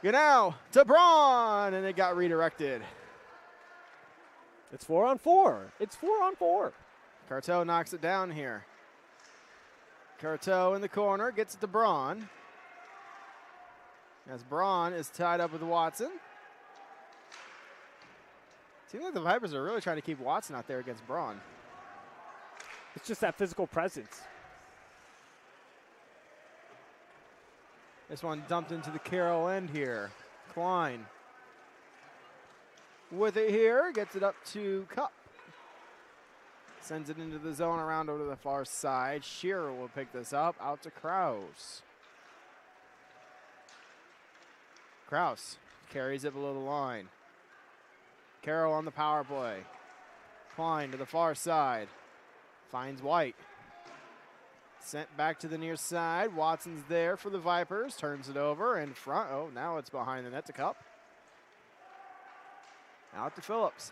Ganal to Braun, and it got redirected. It's 4-on-4. It's 4-on-4. Cartel knocks it down here. Cartel in the corner, gets it to Braun. As Braun is tied up with Watson. Seems like the Vipers are really trying to keep Watson out there against Braun. It's just that physical presence. This one dumped into the Carroll end here. Klein with it here, gets it up to Cup. Sends it into the zone around over to the far side. Shearer will pick this up, out to Kraus. Kraus carries it below the line. Carroll on the power play. Klein to the far side. Finds White. Sent back to the near side. Watson's there for the Vipers. Turns it over in front. Oh, now it's behind the net to Cup. Out to Phillips.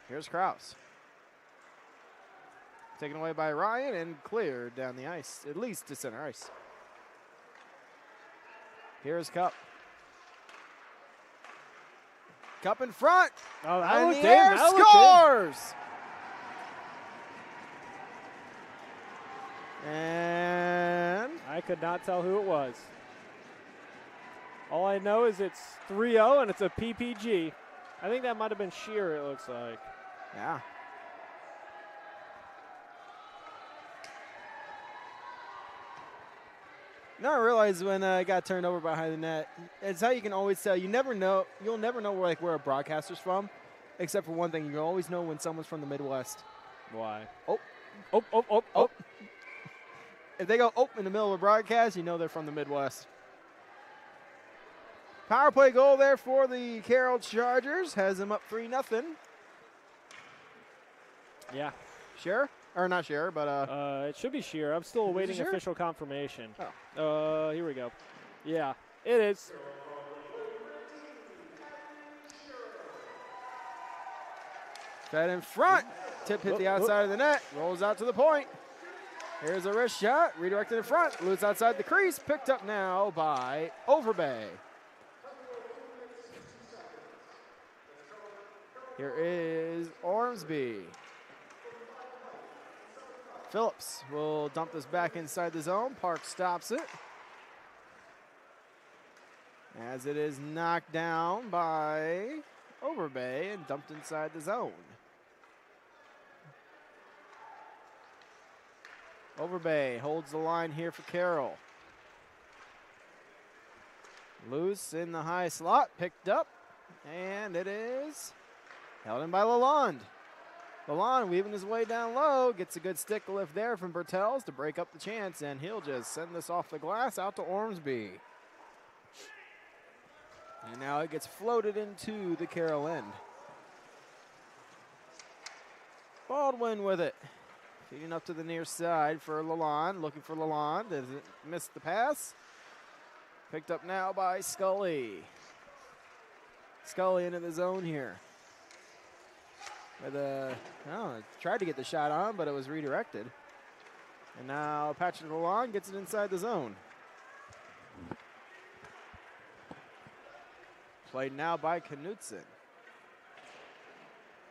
Here's Kraus. Taken away by Ryan and cleared down the ice, at least to center ice. Here's Cup. Cup in front. Oh, that and looked the in. air That looked scores. And I could not tell who it was. All I know is it's 3-0 and it's a PPG. I think that might have been Shearer, it looks like. yeah. No, I realized when it got turned over behind the net. It's how you can always tell. You never know. You'll never know where a broadcaster's from, except for one thing. You always know when someone's from the Midwest. Why? Oh. If they go in the middle of a broadcast, you know they're from the Midwest. Power play goal there for the Carroll Chargers. Has them up 3-0. Yeah. Sure? Or not sure, but it should be Shearer. I'm still awaiting Shearer? official confirmation. Oh. Here we go. Yeah, it is. Fed in front. Tip hit the outside of the net. Rolls out to the point. Here's a wrist shot. Redirected in front. Loose outside the crease. Picked up now by Overbay. Here is Ormsby. Phillips will dump this back inside the zone. Park stops it. As it is knocked down by Overbay and dumped inside the zone. Overbay holds the line here for Carroll. Loose in the high slot, picked up, and it is held in by Lalonde. Lalonde weaving his way down low, gets a good stick lift there from Bertels to break up the chance, and he'll just send this off the glass out to Ormsby. And now it gets floated into the Carroll end. Baldwin with it. Feeding up to the near side for Lalonde. Looking for Lalonde. Does it miss the pass? Picked up now by Scully. Scully into the zone here. Tried to get the shot on, but it was redirected. And now Patrick Lalonde gets it inside the zone. Played now by Knutson.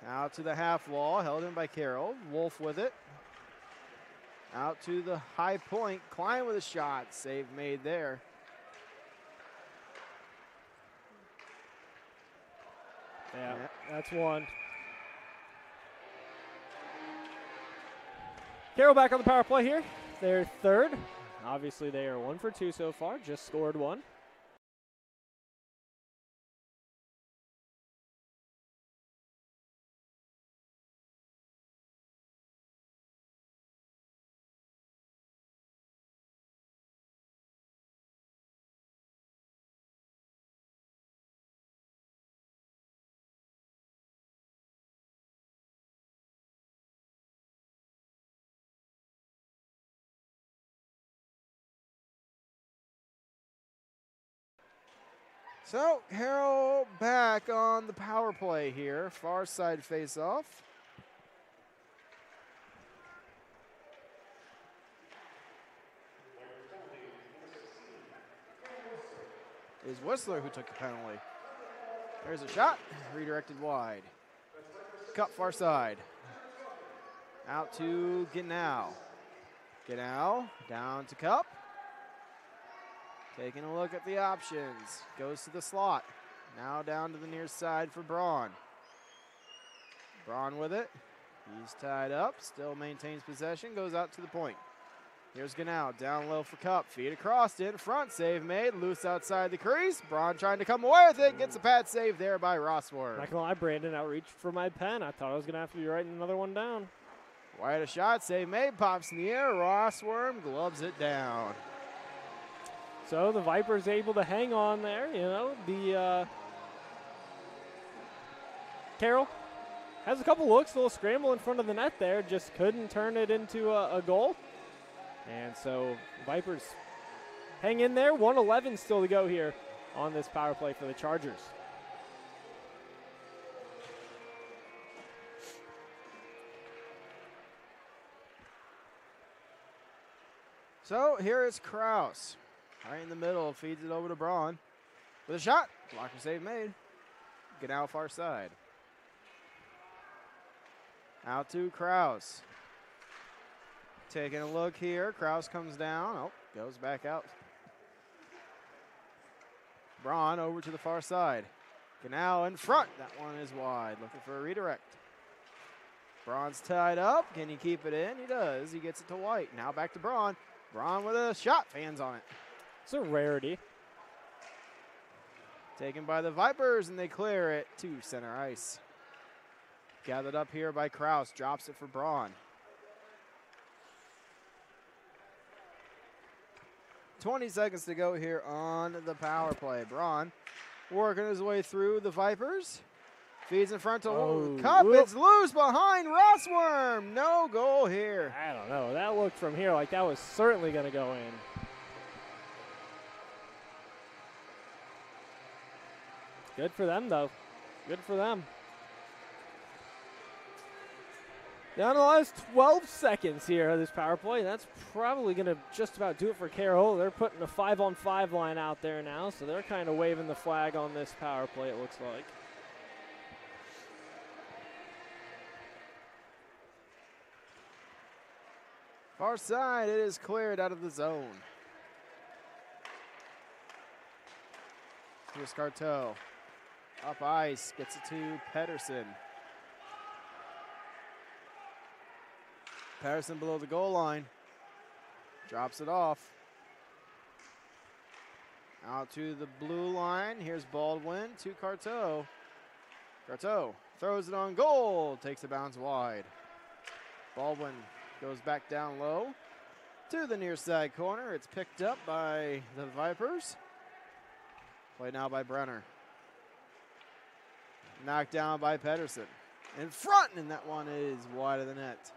Out to the half wall, held in by Carroll. Wolf with it. Out to the high point. Klein with a shot. Save made there. Yeah, that's one. Carroll back on the power play here. They're third. Obviously, they are 1 for 2 so far. Just scored one. So, Carroll back on the power play here. Far side face-off. Is Whistler who took the penalty. There's a shot. Redirected wide. Cup far side. Out to Genau. Genau down to Cup. Taking a look at the options. Goes to the slot. Now down to the near side for Braun. Braun with it. He's tied up. Still maintains possession. Goes out to the point. Here's Genau. Down low for Cup. Feed across. In front. Save made. Loose outside the crease. Braun trying to come away with it. Gets a pad save there by Rossworm. Not gonna lie, Brandon outreached for my pen. I thought I was gonna have to be writing another one down. Wide a shot. Save made. Pops in the air. Rossworm gloves it down. So the Vipers able to hang on there. You know, the Carroll has a couple looks, a little scramble in front of the net there, just couldn't turn it into a goal. And so Vipers hang in there. 1:11 still to go here on this power play for the Chargers. So here is Kraus. Right in the middle, feeds it over to Braun. With a shot, blocker save made. Genau far side. Out to Kraus. Taking a look here, Kraus comes down. Oh, goes back out. Braun over to the far side. Genau in front. That one is wide, looking for a redirect. Braun's tied up. Can he keep it in? He does. He gets it to White. Now back to Braun. Braun with a shot. Fans on it. It's a rarity. Taken by the Vipers, and they clear it to center ice. Gathered up here by Kraus. Drops it for Braun. 20 seconds to go here on the power play. Braun working his way through the Vipers. Feeds in front to Cup. Whoop. It's loose behind Rossworm. No goal here. I don't know. That looked from here like that was certainly going to go in. Good for them, though. Good for them. Down to the last 12 seconds here of this power play. That's probably going to just about do it for Carroll. They're putting a 5-on-5 line out there now, so they're kind of waving the flag on this power play, it looks like. Far side, it is cleared out of the zone. Here's Carteau. Up ice, gets it to Pedersen. Pedersen below the goal line. Drops it off. Out to the blue line. Here's Baldwin to Carteau. Carteau throws it on goal. Takes a bounce wide. Baldwin goes back down low to the near side corner. It's picked up by the Vipers. Played now by Brenner. Knocked down by Pedersen. in front, and that one is wide of the net.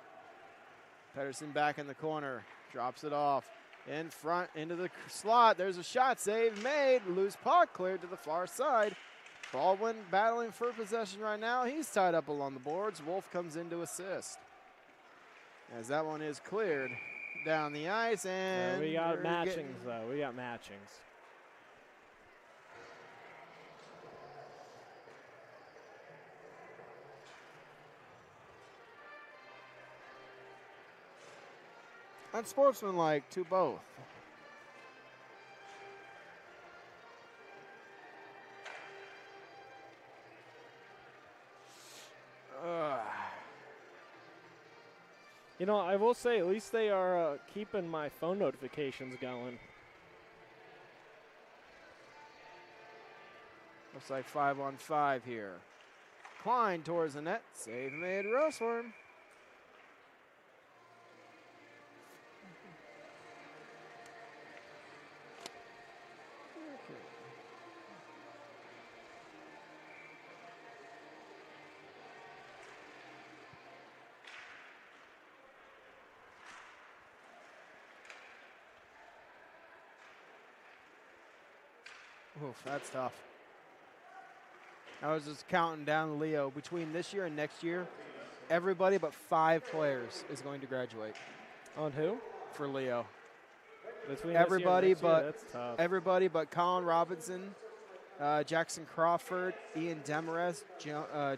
Pedersen back in the corner, drops it off. In front, into the slot. There's a shot, save made. Loose puck cleared to the far side. Baldwin battling for possession right now. He's tied up along the boards. Wolf comes in to assist. As that one is cleared down the ice, and we got matchings, though. We got matchings. Unsportsmanlike to both. You know, I will say, at least they are keeping my phone notifications going. Looks like 5-on-5 here. Klein towards the net. Save made, Roseworm. Oof, that's tough. I was just counting down Leo. Between this year and next year, everybody but 5 players is going to graduate. On who? For Leo. Between everybody this year and but next year, that's tough. everybody but Colin Robinson, Jackson Crawford, Ian Demarest,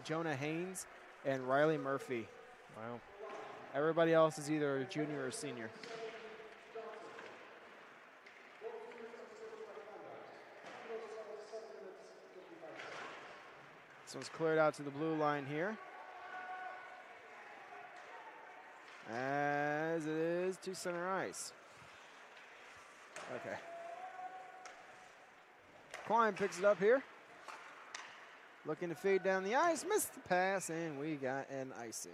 Jonah Haynes, and Riley Murphy. Wow. Everybody else is either a junior or a senior. This one's cleared out to the blue line here. As it is to center ice. Okay. Klein picks it up here. Looking to fade down the ice. Missed the pass, and we got an icing.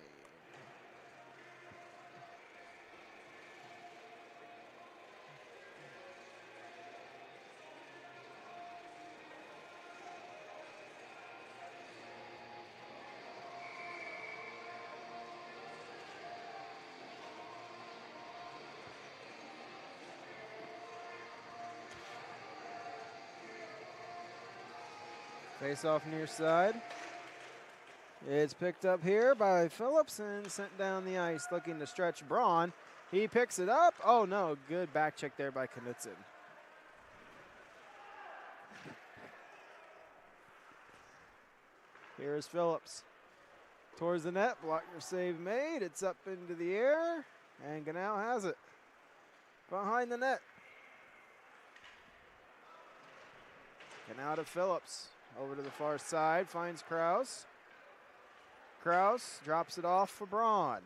Face off near side. It's picked up here by Phillips and sent down the ice looking to stretch Braun. He picks it up. Oh no, good back check there by Knutson. Here's Phillips. Towards the net, blocker save made. It's up into the air, and Ganau has it. Behind the net. Ganau to Phillips. Over to the far side, finds Kraus. Kraus drops it off for Braun.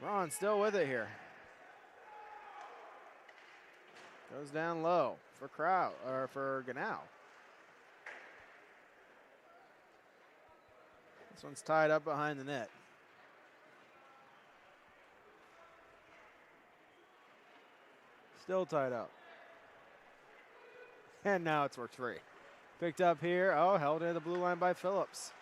Braun still with it here. Goes down low for for Ganau. This one's tied up behind the net. Still tied up. And now it's worked free. Picked up here. Oh, held in the blue line by Phillips.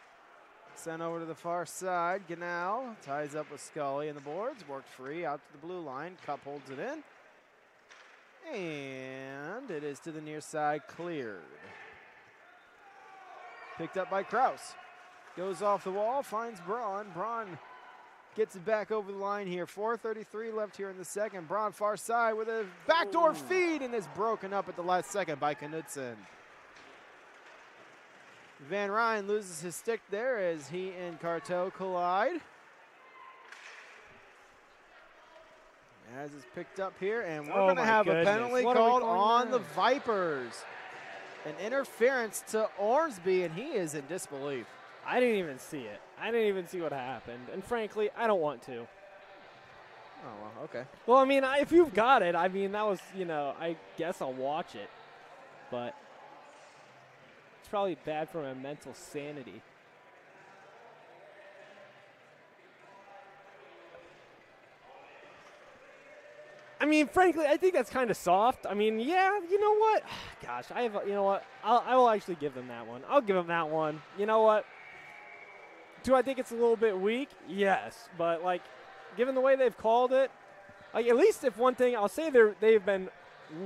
Sent over to the far side. Ganau ties up with Scully in the boards. Worked free out to the blue line. Cup holds it in. And it is to the near side, cleared. Picked up by Kraus. Goes off the wall, finds Braun. Braun gets it back over the line here. 4:33 left here in the second. Braun far side with a backdoor feed, and it's broken up at the last second by Knutson. Van Ryn loses his stick there as he and Carteau collide. As it's picked up here, and we're going to have a penalty called on the Vipers. An interference to Ormsby, and he is in disbelief. I didn't even see it. I didn't even see what happened. And frankly, I don't want to. Oh, well, okay. Well, I mean, if you've got it, I mean, that was, I guess I'll watch it. But it's probably bad for my mental sanity. I mean, frankly, I think that's kind of soft. I mean, yeah, you know what? Gosh, you know what? I will actually give them that one. I'll give them that one. You know what? Do I think it's a little bit weak? Yes. But, like, given the way they've called it, like, at least if one thing, I'll say they've been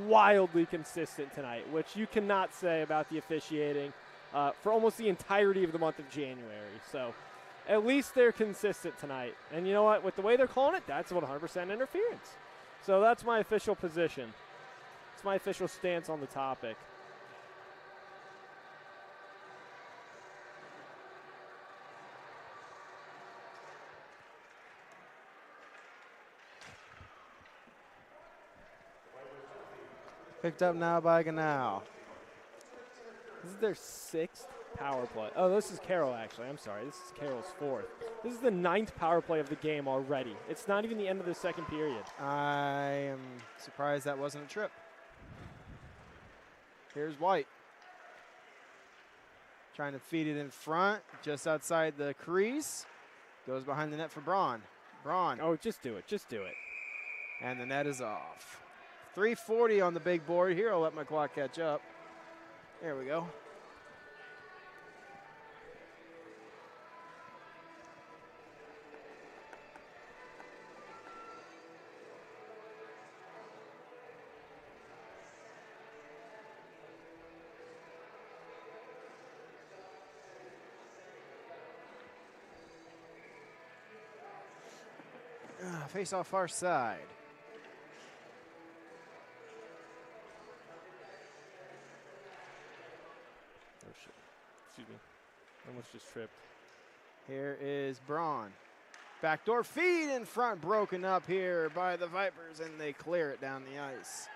wildly consistent tonight, which you cannot say about the officiating for almost the entirety of the month of January. So at least they're consistent tonight. And you know what? With the way they're calling it, that's 100% interference. So that's my official position. It's my official stance on the topic. Picked up now by Ganau. This is their 6th power play. Oh, this is Carroll, actually. I'm sorry. This is Carroll's 4th. This is the 9th power play of the game already. It's not even the end of the second period. I am surprised that wasn't a trip. Here's White. Trying to feed it in front, just outside the crease. Goes behind the net for Braun. Braun. Oh, just do it. Just do it. And the net is off. 3:40 on the big board here. I'll let my clock catch up. There we go. Face off far side. Oh, shit. Excuse me. Almost just tripped. Here is Braun. Backdoor feed in front, broken up here by the Vipers, and they clear it down the ice.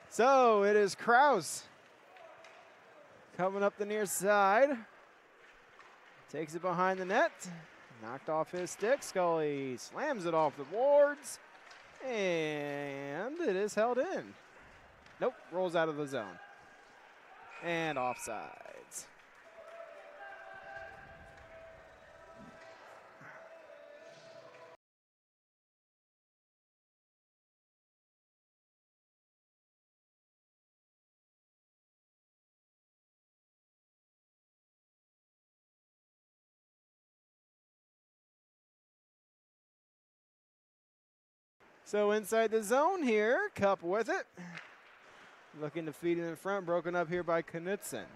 So it is Kraus coming up the near side. Takes it behind the net. Knocked off his stick. Scully slams it off the boards. And it is held in. Nope, rolls out of the zone. And offsides. So inside the zone here, Cup with it. Looking to feed it in front, broken up here by Knutson.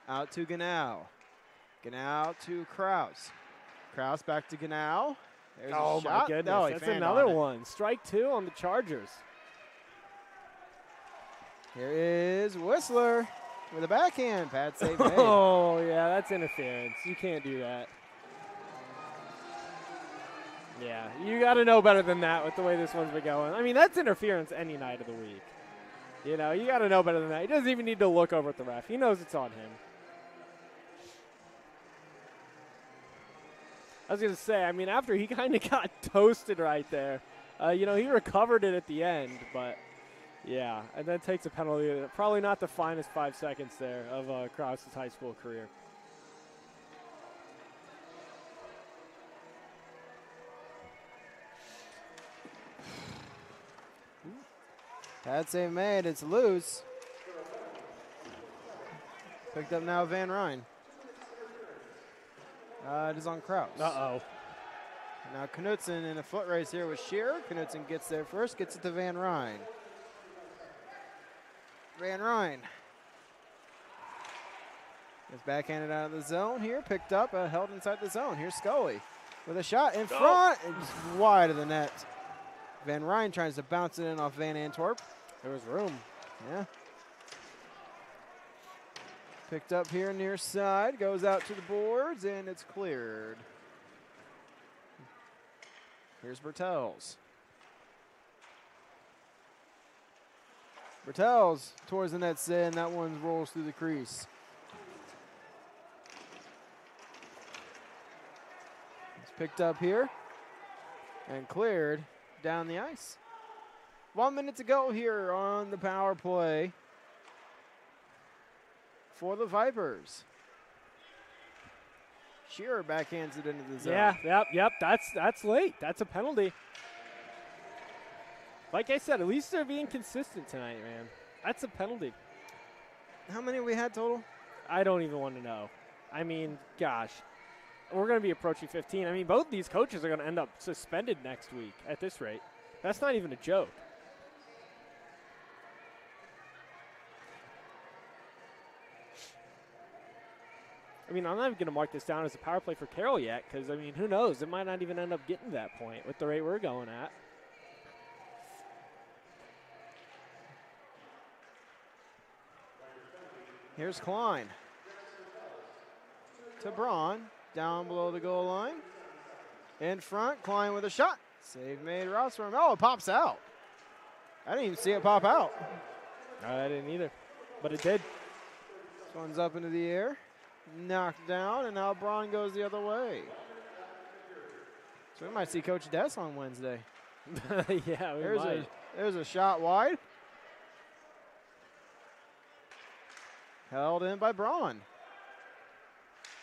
Out to Ganau. Ganau to Kraus. Kraus back to Ganau. There's a shot. My goodness, No, that's another one. Strike 2 on the Chargers. Here is Whistler with a backhand. Pad save made. Oh, yeah, that's interference. You can't do that. Yeah, you got to know better than that with the way this one's been going. I mean, that's interference any night of the week. You know, you got to know better than that. He doesn't even need to look over at the ref. He knows it's on him. I was going to say, I mean, after he kind of got toasted right there, you know, he recovered it at the end, but yeah, and then takes a penalty. Probably not the finest 5 seconds there of Kraus's high school career. Pad save made. It's loose. Picked up now Van Ryn. It is on Kraus. Uh-oh. Now Knutson in a foot race here with Shearer. Knutson gets there first, gets it to Van Ryn. Van Ryn is backhanded out of the zone here. Picked up, held inside the zone. Here's Scully with a shot in front. And just wide of the net. Van Ryn tries to bounce it in off Van Antwerp. There was room. Yeah. Picked up here near side. Goes out to the boards, and it's cleared. Here's Bertels. Bertels towards the net, and that one rolls through the crease. It's picked up here and cleared down the ice. 1 minute to go here on the power play for the Vipers. Shearer backhands it into the zone. Yeah, yep. That's late. That's a penalty. Like I said, at least they're being consistent tonight, man. That's a penalty. How many we had total? I don't even want to know. I mean, gosh. We're going to be approaching 15. I mean, both these coaches are going to end up suspended next week at this rate. That's not even a joke. I mean, I'm not even going to mark this down as a power play for Carroll yet because, I mean, who knows? It might not even end up getting to that point with the rate we're going at. Here's Klein. To Braun, down below the goal line. In front, Klein with a shot. Save made, Rossworm. Oh, it pops out. I didn't even see it pop out. I didn't either, but it did. This one's up into the air. Knocked down, and now Braun goes the other way. So we might see Coach Dess on Wednesday. Yeah, we might. There's a shot wide. Held in by Braun.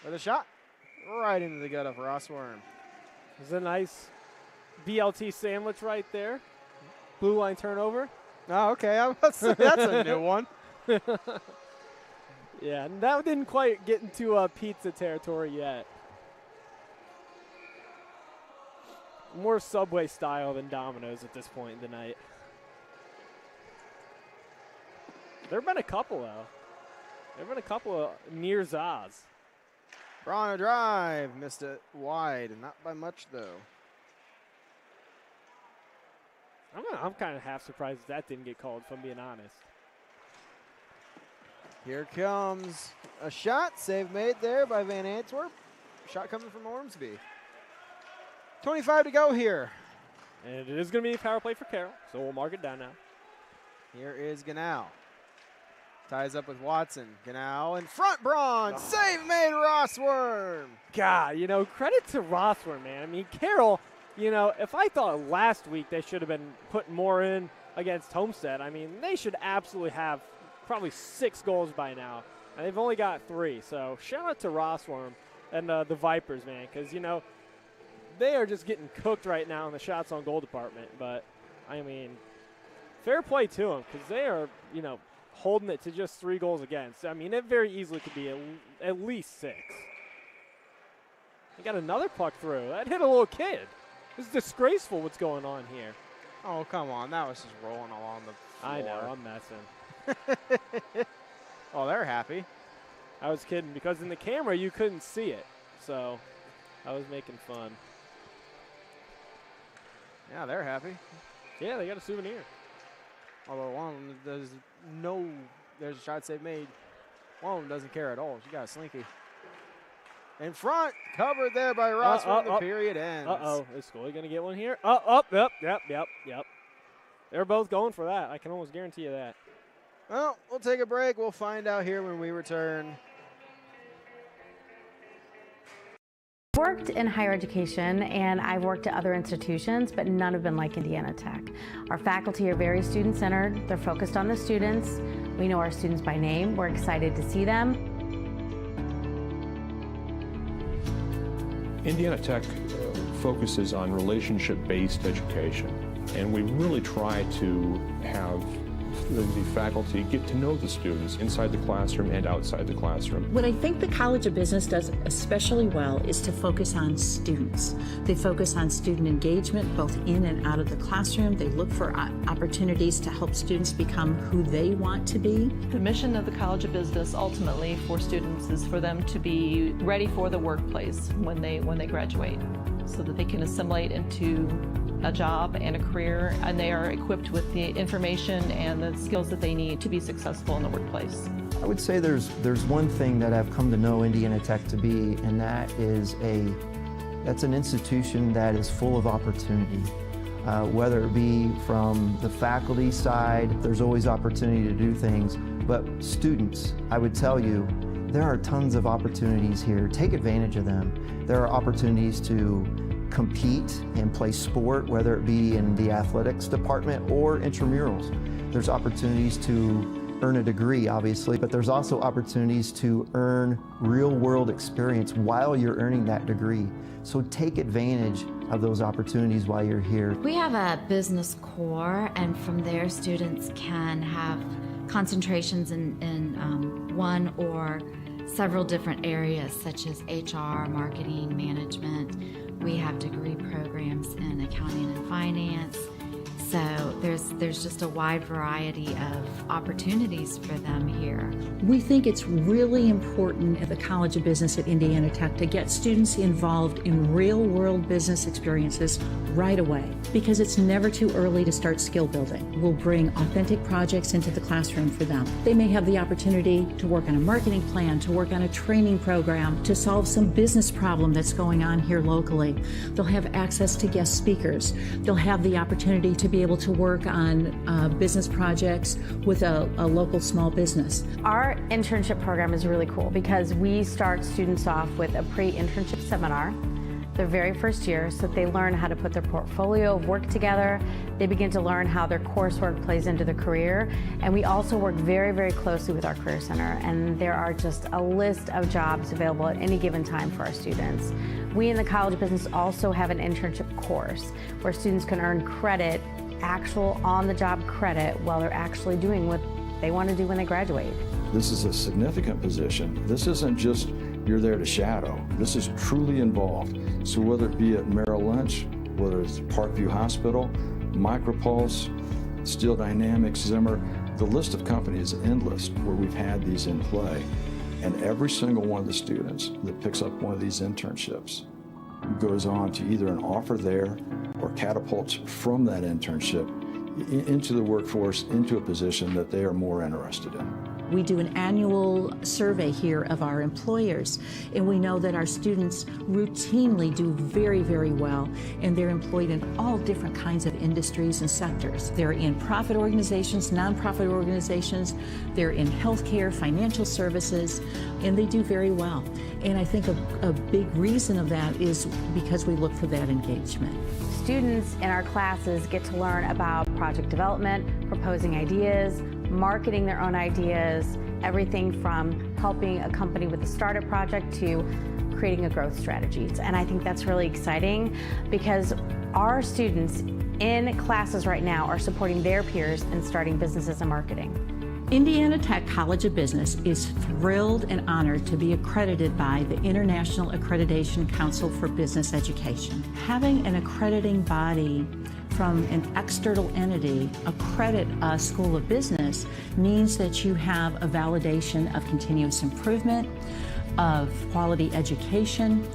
With a shot right into the gut of Rossworm. There's a nice BLT sandwich right there. Blue line turnover. Oh, okay. That's a new one. Yeah, and that didn't quite get into pizza territory yet. More Subway style than Domino's at this point in the night. There have been a couple, though. There have been a couple of near Zaz. Braun a drive. Missed it wide. Not by much, though. I'm kind of half surprised that didn't get called, if I'm being honest. Here comes a shot. Save made there by Van Antwerp. Shot coming from Ormsby. 25 to go here. And it is going to be a power play for Carroll, so we'll mark it down now. Here is Ganal. Ties up with Watson. Ganal in front. Braun. Oh. Save made, Rossworm. God, credit to Rossworm, man. I mean, Carroll, if I thought last week they should have been putting more in against Homestead, I mean, they should absolutely have probably 6 goals by now. And they've only got 3. So shout out to Rossworm and the Vipers, man, because, they are just getting cooked right now in the shots on goal department. But, I mean, fair play to them because they are, holding it to just 3 goals against. I mean, it very easily could be at least 6. They got another puck through. That hit a little kid. It's disgraceful what's going on here. Oh, come on. That was just rolling along the floor. I know. I'm messing. Oh, they're happy. I was kidding because in the camera you couldn't see it. So I was making fun. Yeah, they're happy. Yeah, they got a souvenir. Although one of them there's a shot save made. One of them doesn't care at all. She got a slinky. In front, covered there by Ross when the period ends. Is Scully going to get one here? Yep. They're both going for that. I can almost guarantee you that. Well, we'll take a break. We'll find out here when we return. I've worked in higher education and I've worked at other institutions, but none have been like Indiana Tech. Our faculty are very student-centered. They're focused on the students. We know our students by name. We're excited to see them. Indiana Tech focuses on relationship-based education, and we really try to have the faculty get to know the students inside the classroom and outside the classroom. What I think the College of Business does especially well is to focus on students. They focus on student engagement both in and out of the classroom. They look for opportunities to help students become who they want to be. The mission of the College of Business ultimately for students is for them to be ready for the workplace when they graduate, so that they can assimilate into a job and a career, and they are equipped with the information and the skills that they need to be successful in the workplace. I would say there's one thing that I've come to know Indiana Tech to be, and that is that's an institution that is full of opportunity. Whether it be from the faculty side, there's always opportunity to do things, but students, I would tell you, there are tons of opportunities here. Take advantage of them. There are opportunities to compete and play sport, whether it be in the athletics department or intramurals. There's opportunities to earn a degree, obviously, but there's also opportunities to earn real-world experience while you're earning that degree. So take advantage of those opportunities while you're here. We have a business core, and from there students can have concentrations in one or several different areas such as HR, marketing, management. We have degree programs in accounting and finance. So there's just a wide variety of opportunities for them here. We think it's really important at the College of Business at Indiana Tech to get students involved in real-world business experiences right away, because it's never too early to start skill building. We'll bring authentic projects into the classroom for them. They may have the opportunity to work on a marketing plan, to work on a training program, to solve some business problem that's going on here locally. They'll have access to guest speakers. They'll have the opportunity to be able to work on business projects with a local small business. Our internship program is really cool because we start students off with a pre-internship seminar their very first year, so that they learn how to put their portfolio of work together. They begin to learn how their coursework plays into their career. And we also work very, very closely with our Career Center, and there are just a list of jobs available at any given time for our students. We in the College of Business also have an internship course where students can earn credit, actual on-the-job credit, while they're actually doing what they want to do when they graduate. This is a significant position. This isn't just you're there to shadow. This is truly involved. So whether it be at Merrill Lynch, whether it's Parkview Hospital, Micropulse, Steel Dynamics, Zimmer, the list of companies is endless where we've had these in play. And every single one of the students that picks up one of these internships goes on to either an offer there or catapults from that internship into the workforce, into a position that they are more interested in. We do an annual survey here of our employers, and we know that our students routinely do very, very well, and they're employed in all different kinds of industries and sectors. They're in profit organizations, nonprofit organizations, they're in healthcare, financial services, and they do very well. And I think a big reason of that is because we look for that engagement. Students in our classes get to learn about project development, proposing ideas, marketing their own ideas, everything from helping a company with a startup project to creating a growth strategy. And I think that's really exciting because our students in classes right now are supporting their peers in starting businesses and marketing. Indiana Tech College of Business is thrilled and honored to be accredited by the International Accreditation Council for Business Education. Having an accrediting body from an external entity accredit a school of business means that you have a validation of continuous improvement, of quality education.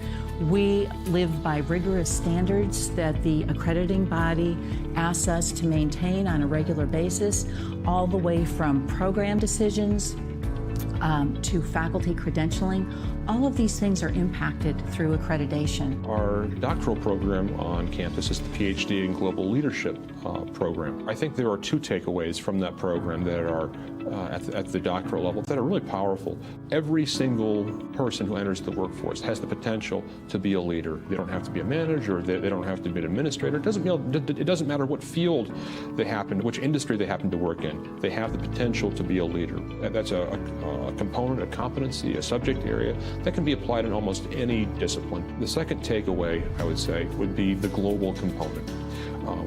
We live by rigorous standards that the accrediting body asks us to maintain on a regular basis, all the way from program decisions to faculty credentialing. All of these things are impacted through accreditation. Our doctoral program on campus is the PhD in Global Leadership program. I think there are two takeaways from that program that are at the doctoral level that are really powerful. Every single person who enters the workforce has the potential to be a leader. They don't have to be a manager, they don't have to be an administrator. It doesn't matter what field they happen, which industry they happen to work in. They have the potential to be a leader. That's a component, a competency, a subject area that can be applied in almost any discipline. The second takeaway, I would say, would be the global component.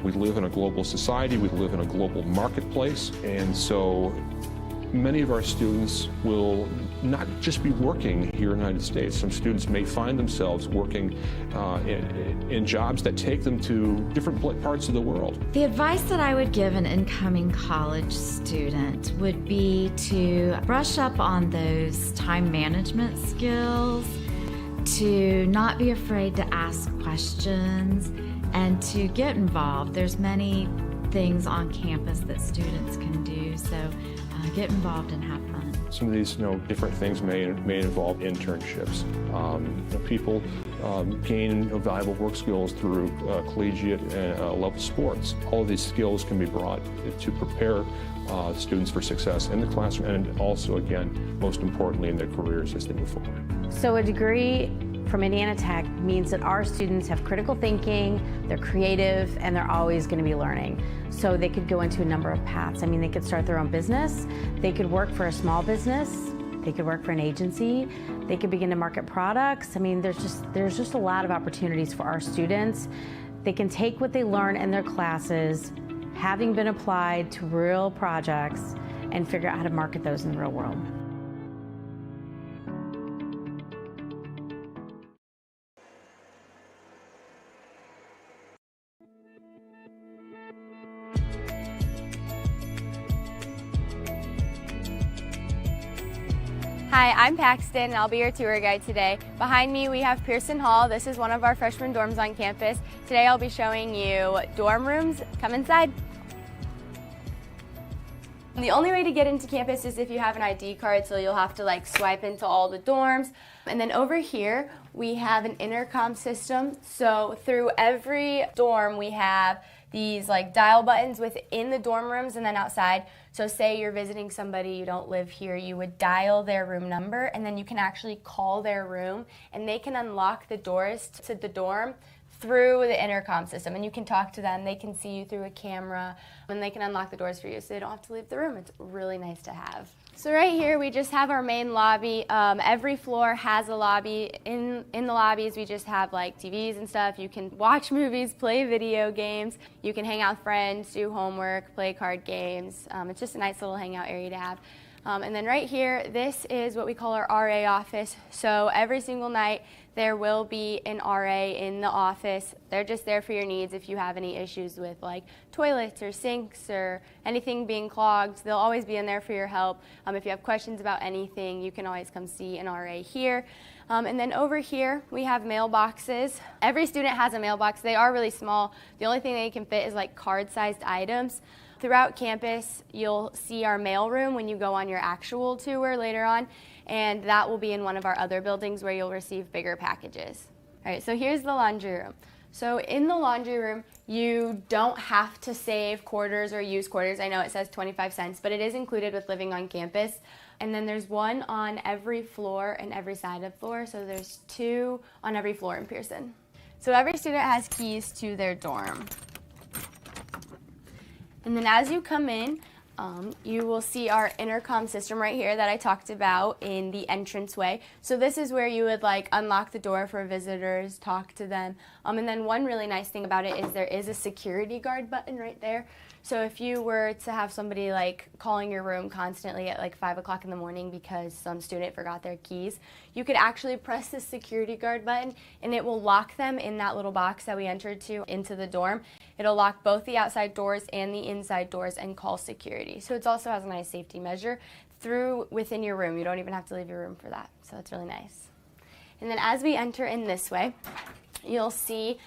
We live in a global society, we live in a global marketplace, and so many of our students will not just be working here in the United States. Some students may find themselves working in jobs that take them to different parts of the world. The advice that I would give an incoming college student would be to brush up on those time management skills, to not be afraid to ask questions, and to get involved. There's many things on campus that students can do, so get involved and have fun. Some of these different things may involve internships. People gain valuable work skills through collegiate level sports. All of these skills can be brought to prepare students for success in the classroom and also, again, most importantly, in their careers as they move forward. So a degree from Indiana Tech means that our students have critical thinking, they're creative, and they're always going to be learning. So they could go into a number of paths. I mean, they could start their own business, they could work for a small business, they could work for an agency, they could begin to market products. I mean, there's just a lot of opportunities for our students. They can take what they learn in their classes, having been applied to real projects, and figure out how to market those in the real world. Hi, I'm Paxton, and I'll be your tour guide today. Behind me, we have Pearson Hall. This is one of our freshman dorms on campus. Today, I'll be showing you dorm rooms. Come inside. The only way to get into campus is if you have an ID card, so you'll have to swipe into all the dorms. And then over here, we have an intercom system. So through every dorm, we have these dial buttons within the dorm rooms and then outside. So say you're visiting somebody, you don't live here, you would dial their room number, and then you can actually call their room, and they can unlock the doors to the dorm through the intercom system, and you can talk to them. They can see you through a camera, and they can unlock the doors for you so they don't have to leave the room. It's really nice to have. So right here we just have our main lobby. Every floor has a lobby. In the lobbies we just have TVs and stuff. You can watch movies, play video games. You can hang out with friends, do homework, play card games. It's just a nice little hangout area to have. And then right here, this is what we call our RA office. So every single night there will be an RA in the office. They're just there for your needs if you have any issues with toilets or sinks or anything being clogged. They'll always be in there for your help. If you have questions about anything, you can always come see an RA here. And then over here, we have mailboxes. Every student has a mailbox. They are really small. The only thing they can fit is card-sized items. Throughout campus, you'll see our mail room when you go on your actual tour later on, and that will be in one of our other buildings where you'll receive bigger packages. All right, so here's the laundry room. So in the laundry room, you don't have to save quarters or use quarters. I know it says 25 cents, but it is included with living on campus. And then there's one on every floor and every side of the floor, so there's 2 on every floor in Pearson. So every student has keys to their dorm. And then as you come in, you will see our intercom system right here that I talked about in the entranceway. So this is where you would unlock the door for visitors, talk to them. And then one really nice thing about it is there is a security guard button right there. So if you were to have somebody calling your room constantly at 5 o'clock in the morning because some student forgot their keys, you could actually press the security guard button and it will lock them in that little box that we entered to into the dorm. It'll lock both the outside doors and the inside doors and call security. So it also has a nice safety measure within your room. You don't even have to leave your room for that. So it's really nice. And then as we enter in this way, you'll see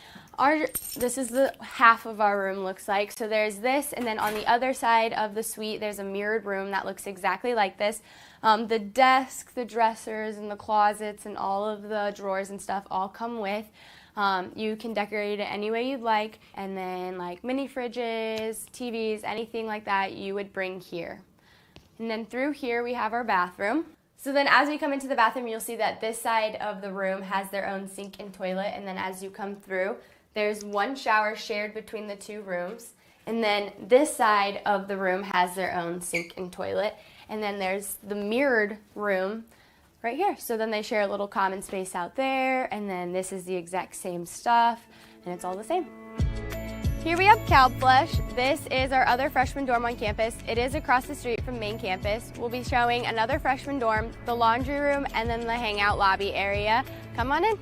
this is the half of our room looks like. So there's this, and then on the other side of the suite, there's a mirrored room that looks exactly like this. The desk, the dressers, and the closets, and all of the drawers and stuff all come with. You can decorate it any way you'd like, and then mini fridges, TVs, anything like that you would bring here. And then through here we have our bathroom. So then as we come into the bathroom, you'll see that this side of the room has their own sink and toilet, and then as you come through, there's one shower shared between the 2 rooms, and then this side of the room has their own sink and toilet, and then there's the mirrored room right here. So then they share a little common space out there, and then this is the exact same stuff, and it's all the same. Here we have CalFlush. This is our other freshman dorm on campus. It is across the street from main campus. We'll be showing another freshman dorm, the laundry room, and then the hangout lobby area. Come on in.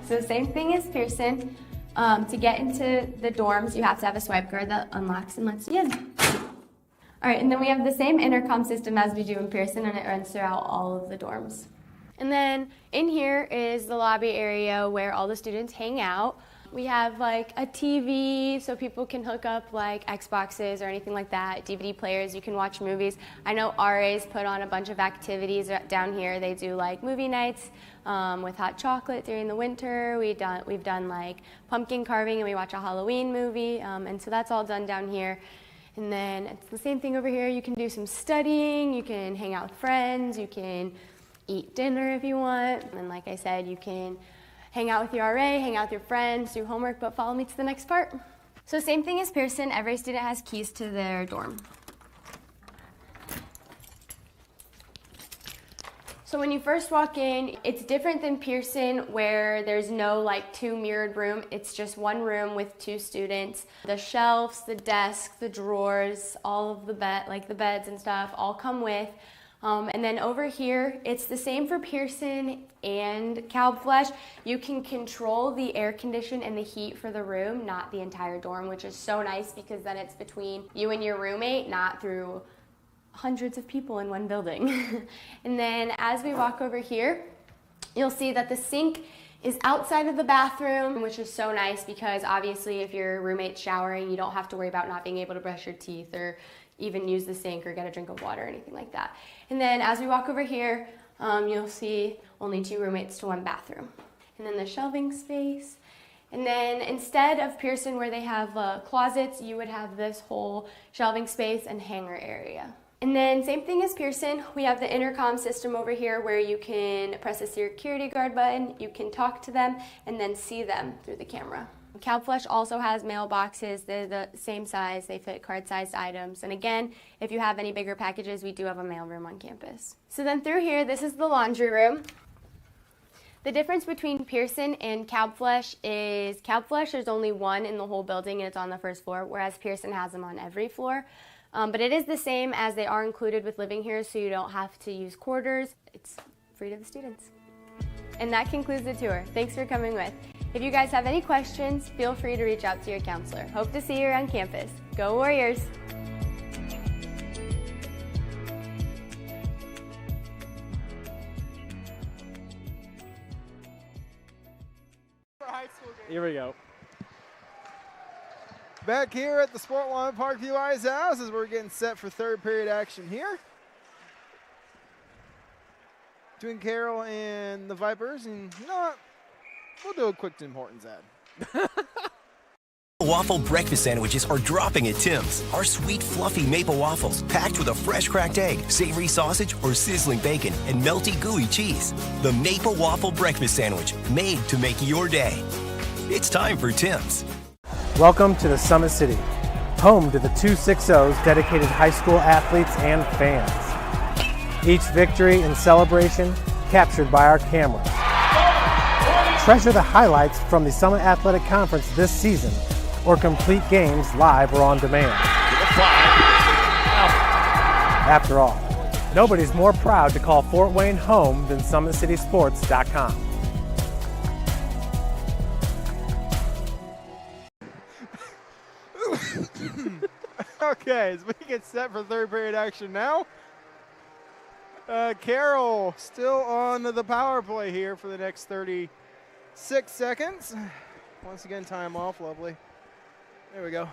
So same thing as Pearson. To get into the dorms, you have to have a swipe card that unlocks and lets you in. All right, and then we have the same intercom system as we do in Pearson, and it runs throughout all of the dorms. And then in here is the lobby area where all the students hang out. We have a TV so people can hook up Xboxes or anything like that, DVD players, you can watch movies. I know RAs put on a bunch of activities down here. They do movie nights with hot chocolate during the winter. We've done pumpkin carving, and we watch a Halloween movie, and so that's all done down here. And then it's the same thing over here. You can do some studying, you can hang out with friends, you can eat dinner if you want. And like I said, you can hang out with your RA, hang out with your friends, do homework, but follow me to the next part. So same thing as Pearson, every student has keys to their dorm. So when you first walk in, it's different than Pearson where there's no like 2 mirrored room. It's just 1 room with 2 students. The shelves, the desks, the drawers, all of the the beds and stuff all come with. And then over here, it's the same for Pearson and Calbflesh. You can control the air condition and the heat for the room, not the entire dorm, which is so nice because then it's between you and your roommate, not through hundreds of people in one building. And then as we walk over here, you'll see that the sink is outside of the bathroom, which is so nice because obviously if your roommate's showering, you don't have to worry about not being able to brush your teeth or even use the sink or get a drink of water or anything like that. And then as we walk over here, you'll see only 2 roommates to 1 bathroom. And then the shelving space. And then instead of Pearson where they have closets, you would have this whole shelving space and hanger area. And then same thing as Pearson, we have the intercom system over here where you can press a security guard button, you can talk to them, and then see them through the camera. Calbflesh also has mailboxes. They're the same size. They fit card-sized items. And again, if you have any bigger packages, we do have a mailroom on campus. So then through here, this is the laundry room. The difference between Pearson and Calbflesh is Calbflesh, there's only 1 in the whole building and it's on the first floor, whereas Pearson has them on every floor. But it is the same as they are included with living here, so you don't have to use quarters. It's free to the students. And that concludes the tour. Thanks for coming with. If you guys have any questions, feel free to reach out to your counselor. Hope to see you around campus. Go Warriors! Here we go. Back here at the Sport Lawn Parkview Ice House as we're getting set for 3rd period action here between Carroll and the Vipers. And you know what? We'll do a quick Tim Hortons ad. Waffle breakfast sandwiches are dropping at Tim's. Our sweet, fluffy maple waffles, packed with a fresh cracked egg, savory sausage, or sizzling bacon, and melty, gooey cheese. The Maple Waffle Breakfast Sandwich, made to make your day. It's time for Tim's. Welcome to the Summit City, home to the 260's dedicated high school athletes and fans. Each victory and celebration captured by our cameras. Treasure the highlights from the Summit Athletic Conference this season, or complete games live or on demand. After all, nobody's more proud to call Fort Wayne home than SummitCitySports.com. Okay, as we get set for 3rd period action now. Carroll still on the power play here for the next 36 seconds. Once again, time off, lovely. There we go.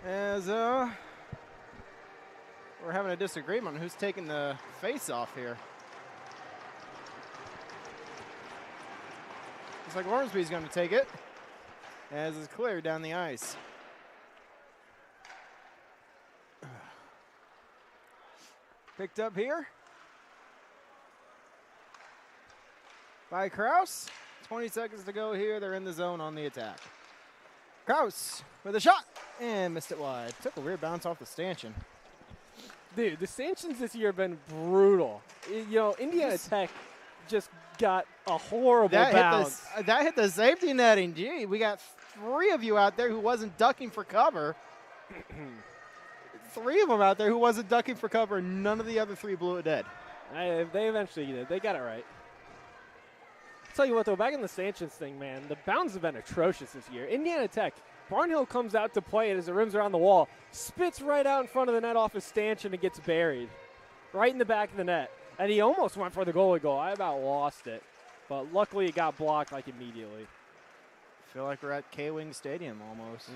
As we're having a disagreement on who's taking the face off here. Looks like Ormsby's going to take it, as is clear down the ice. Picked up here by Kraus. 20 seconds to go here. They're in the zone on the attack. Kraus with a shot and missed it wide. Took a weird bounce off the stanchion. Dude, the stanchions this year have been brutal. You know, Indiana Tech just got a horrible bounce. That hit the safety netting. Gee, we got 3 of you out there who wasn't ducking for cover. 3 of them out there who wasn't ducking for cover, and none of the other 3 blew it dead. They eventually did. They got it right. Tell you what, though, back in the stanchions thing, man, the bounds have been atrocious this year. Indiana Tech, Barnhill comes out to play it as the rims are on the wall, spits right out in front of the net off his stanchion and gets buried right in the back of the net. And he almost went for the goalie goal. I about lost it, but luckily it got blocked like immediately. I feel like we're at K-Wing Stadium almost.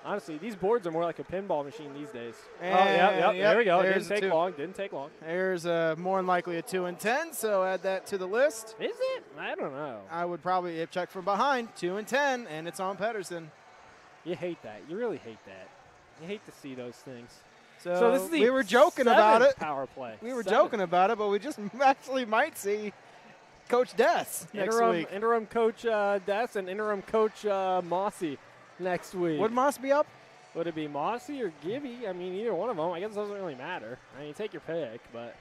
Honestly, these boards are more like a pinball machine these days. And there we go. It there's didn't a take long. There's more than likely a 2 and 10, so add that to the list. Is it? I don't know. I would probably check from behind, 2 and 10, and it's on Pedersen. You hate that. You really hate that. You hate to see those things. So this is the we were joking about it. Power play. We were joking about it, but we just actually might see Coach Dess next week. Interim Coach Dess and interim Coach Mossy next week. Would Moss be up? Would it be Mossy or Gibby? I mean, either one of them. I guess it doesn't really matter. I mean, take your pick, but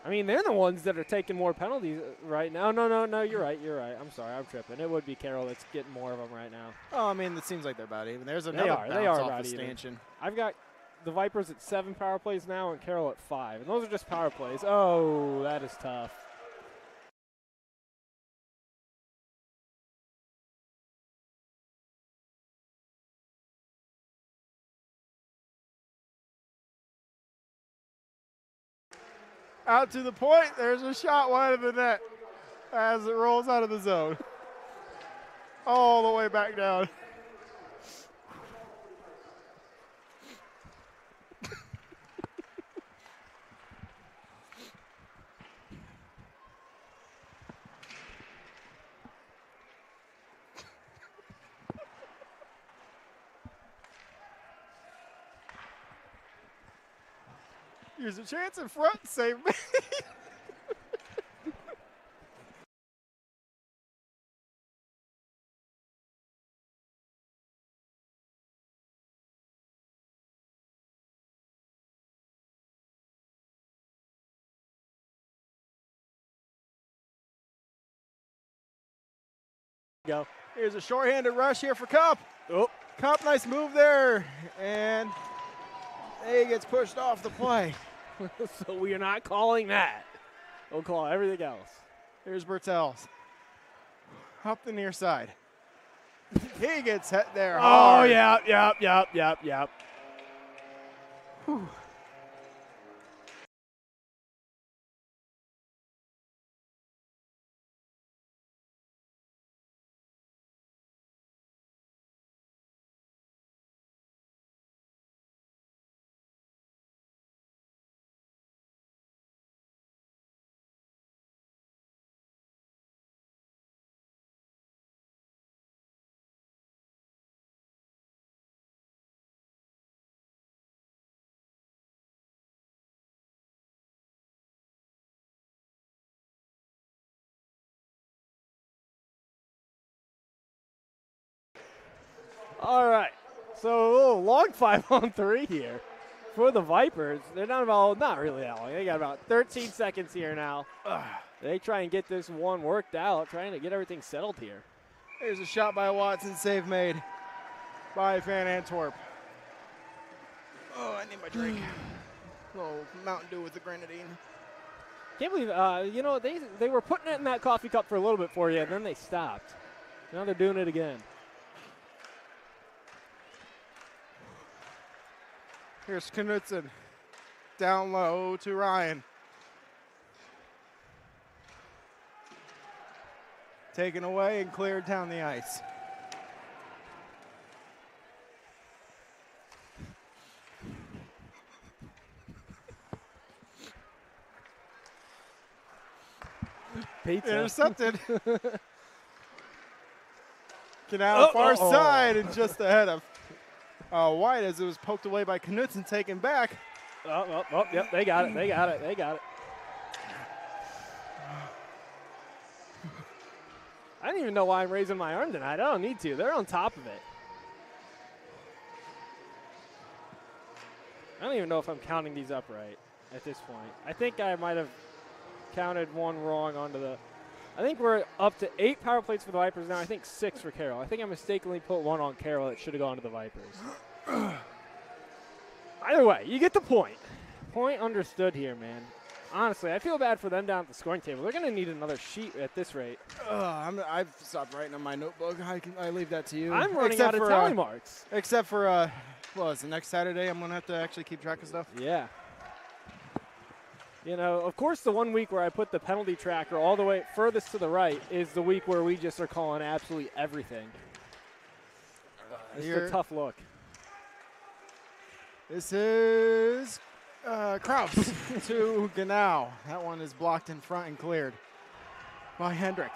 I mean, they're the ones that are taking more penalties right now. No, you're right. I'm sorry, I'm tripping. It would be Carroll that's getting more of them right now. Oh, I mean, it seems like they're about even. There's another they are off about the even. stanchion. I've got the Vipers at 7 power plays now and Carroll at 5, and those are just power plays. Oh, that is tough. Out to the point. There's a shot wide of the net as it rolls out of the zone. All the way back down. Here's a chance in front. Save me. Go. Here's a shorthanded rush here for Cup. Oh. Cup, nice move there. And he gets pushed off the play. So we are not calling that. We'll call everything else. Here's Bertels. Up the near side. He gets hit there hard. Oh, yep. Whew. All right. So a little long 5-on-3 here for the Vipers. They're not about, not really that long. They got about 13 seconds here now. They try and get this one worked out, trying to get everything settled here. Here's a shot by Watson, save made by Van Antwerp. Oh, I need my drink. A little Mountain Dew with the grenadine. Can't believe, they were putting it in that coffee cup for a little bit for you, and then they stopped. Now they're doing it again. Here's Knudsen. Down low to Ryan. Taken away and cleared down the ice. Pizza. Intercepted. Canal far side and just ahead of White as it was poked away by Knudsen, taken back. Yep, they got it. I don't even know why I'm raising my arm tonight. I don't need to. They're on top of it. I don't even know if I'm counting these up right at this point. I think I might have counted one wrong onto the. I think we're up to 8 power plays for the Vipers now. I think 6 for Carroll. I think I mistakenly put one on Carroll that should have gone to the Vipers. Either way, you get the point. Point understood here, man. Honestly, I feel bad for them down at the scoring table. They're going to need another sheet at this rate. I've stopped writing on my notebook. I leave that to you. I'm running out of tally marks. Except for, the next Saturday I'm going to have to actually keep track of stuff. Yeah. You know, of course, the 1 week where I put the penalty tracker all the way furthest to the right is the week where we just are calling absolutely everything. It's a tough look. This is Kraus to Genau. That one is blocked in front and cleared by Hendrick.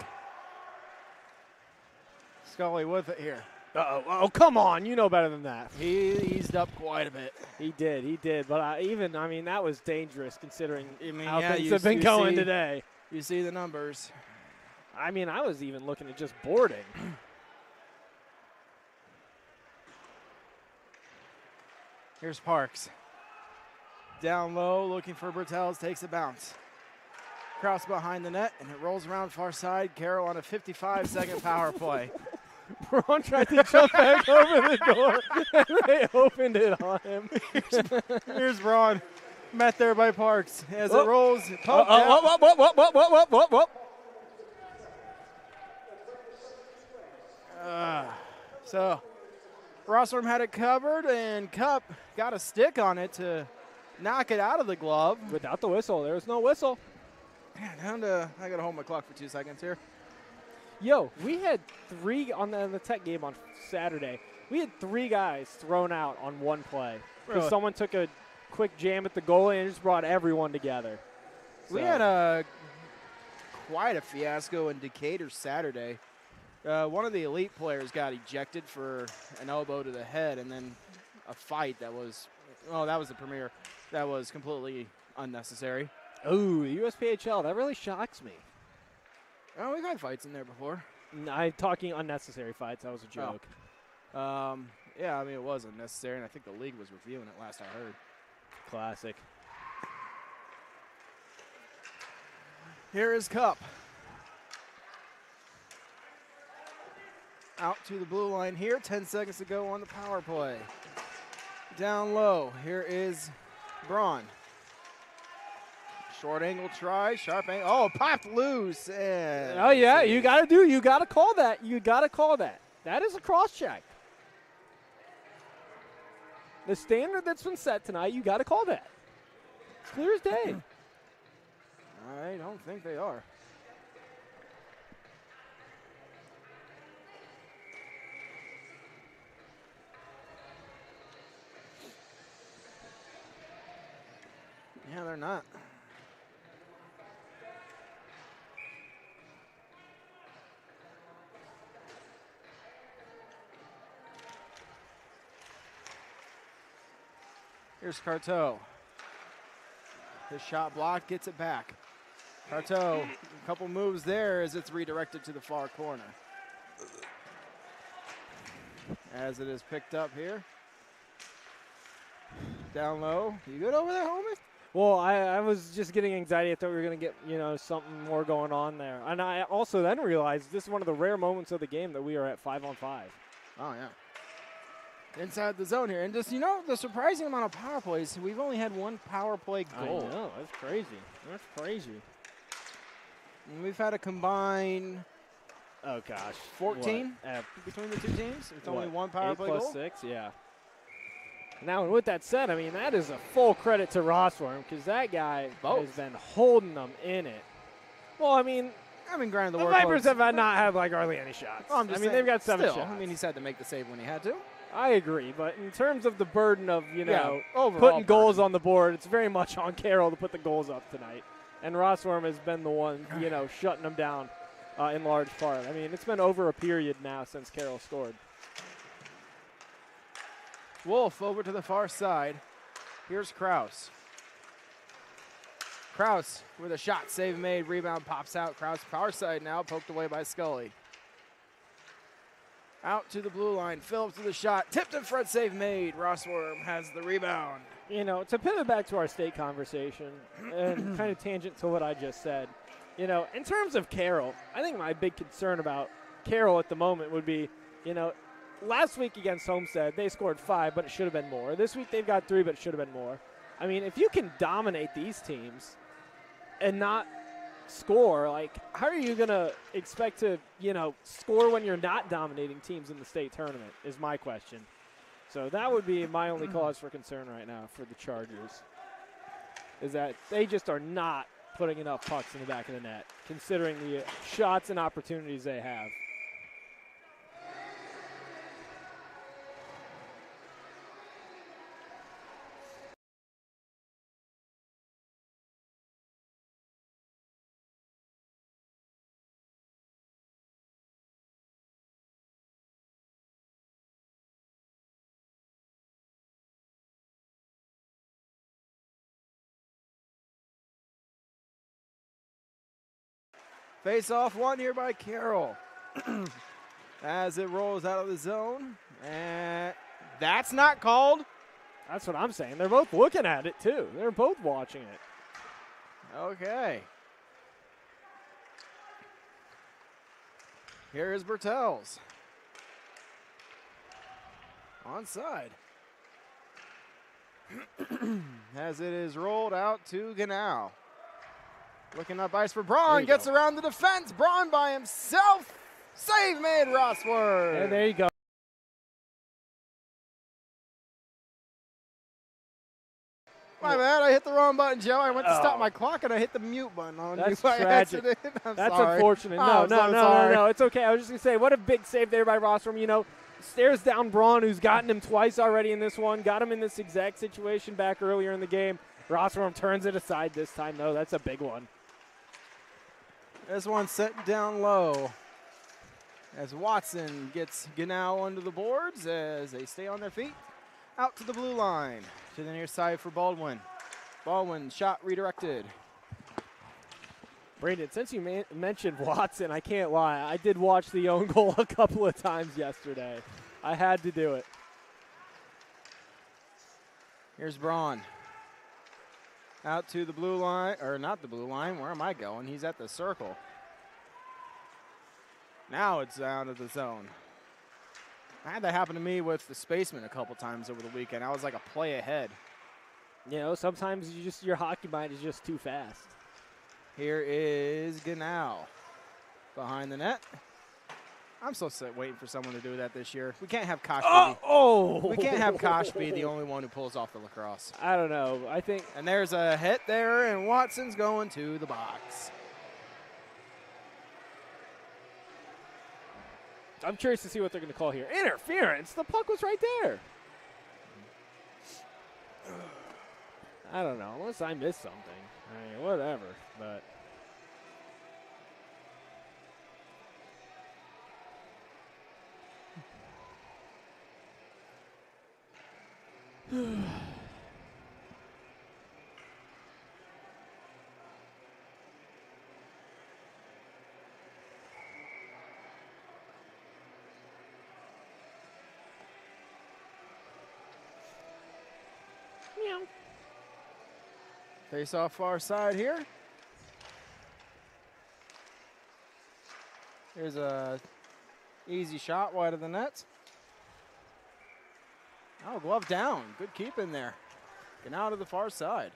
Scully with it here. Uh-oh. Oh, come on. You know better than that. He eased up quite a bit. He did. But that was dangerous considering how yeah, things have been going today. You see the numbers. I was even looking at just boarding. Here's Parks. Down low, looking for Bertels, takes a bounce. Kraus behind the net, and it rolls around far side. Carroll on a 55-second power play. Braun tried to jump back over the door, and they opened it on him. Here's Braun, met there by Parks. As it rolls, poked So Rossworm had it covered, and Cup got a stick on it to knock it out of the glove. Without the whistle. There was no whistle. Yeah, down to, I got to hold my clock for 2 seconds here. Yo, we had three on the Tech game on Saturday. We had 3 guys thrown out on one play. Because Really? someone took a quick jam at the goalie and just brought everyone together. We had quite a fiasco in Decatur Saturday. One of the elite players got ejected for an elbow to the head, and then a fight that was, that was the premier. That was completely unnecessary. Oh, the USPHL, that really shocks me. Oh, we've had fights in there before. I'm talking unnecessary fights. That was a joke. Yeah, it was unnecessary, and I think the league was reviewing it last I heard. Classic. Here is Cup. Out to the blue line here. 10 seconds to go on the power play. Down low. Here is Braun. Short angle try. Sharp angle. Oh, popped loose. And Oh, yeah. You got to call that. You got to call that. That is a cross check. The standard that's been set tonight, you got to call that. It's clear as day. I don't think they are. Yeah, they're not. Here's Carteau. His shot blocked, gets it back. Carteau, a couple moves there as it's redirected to the far corner. As it is picked up here. Down low. You good over there, homie? Well, I was just getting anxiety. I thought we were going to get, something more going on there. And I also then realized this is one of the rare moments of the game that we are at 5-on-5. Oh, yeah. Inside the zone here. And just, the surprising amount of power plays, we've only had one power play goal. I know. That's crazy. That's crazy. And we've had a combined, oh, gosh. 14 between the two teams. It's only one power play 8 goal. + 6, yeah. Now, with that said, that is a full credit to Rossworm because that guy has been holding them in it. Well, granted, the Vipers have not had hardly any shots. Well, they've got 7 still, shots. he's had to make the save when he had to. I agree, but in terms of the burden of, overall putting goals on the board, it's very much on Carroll to put the goals up tonight. And Rossworm has been the one, shutting them down in large part. It's been over a period now since Carroll scored. Wolf over to the far side. Here's Kraus. Kraus with a shot, save made, rebound pops out. Kraus far side now, poked away by Scully. Out to the blue line, Phillips with a shot, tipped in front, save made. Rossworm has the rebound. To pivot back to our state conversation and kind of tangent to what I just said, in terms of Carroll, I think my big concern about Carroll at the moment would be, last week against Homestead, they scored 5, but it should have been more. This week they've got 3, but it should have been more. If you can dominate these teams and not score, how are you going to expect to, score when you're not dominating teams in the state tournament is my question. So that would be my only cause for concern right now for the Chargers, is that they just are not putting enough pucks in the back of the net, considering the shots and opportunities they have. Face-off one here by Carroll. As it rolls out of the zone. And that's not called. That's what I'm saying. They're both looking at it, too. They're both watching it. Okay. Here is Bertels. Onside. As it is rolled out to Ganau. Looking up ice for Braun. Gets around the defense. Braun by himself. Save made, Rossworth. And there you go. My bad, I hit the wrong button, Joe. I went to stop my clock and I hit the mute button on That's you by tragic. accident. I'm That's sorry. unfortunate. No, it's okay. I was just going to say, what a big save there by Rossworm. You know, stares down Braun, who's gotten him twice already in this one. Got him in this exact situation back earlier in the game. Rossworm turns it aside this time, though. That's a big one. This one set down low as Watson gets Ganau under the boards as they stay on their feet. Out to the blue line, to the near side for Baldwin. Baldwin shot redirected. Brandon, since you mentioned Watson, I can't lie. I did watch the own goal a couple of times yesterday. I had to do it. Here's Braun. Out to the blue line, or not the blue line. Where am I going? He's at the circle. Now it's down to the zone. I had that happen to me with the Spaceman a couple times over the weekend. I was like a play ahead. You know, sometimes your hockey mind is just too fast. Here is Ganau behind the net. I'm so waiting for someone to do that this year. We can't have Kosh we can't have Kosh be the only one who pulls off the lacrosse. I don't know. I think. And there's a hit there, and Watson's going to the box. I'm curious to see what they're going to call here. Interference. The puck was right there. I don't know. Unless I missed something. I mean, whatever. But. Face off far side here. Here's a easy shot wide of the net. Oh, glove down. Good keep in there. Get out to the far side.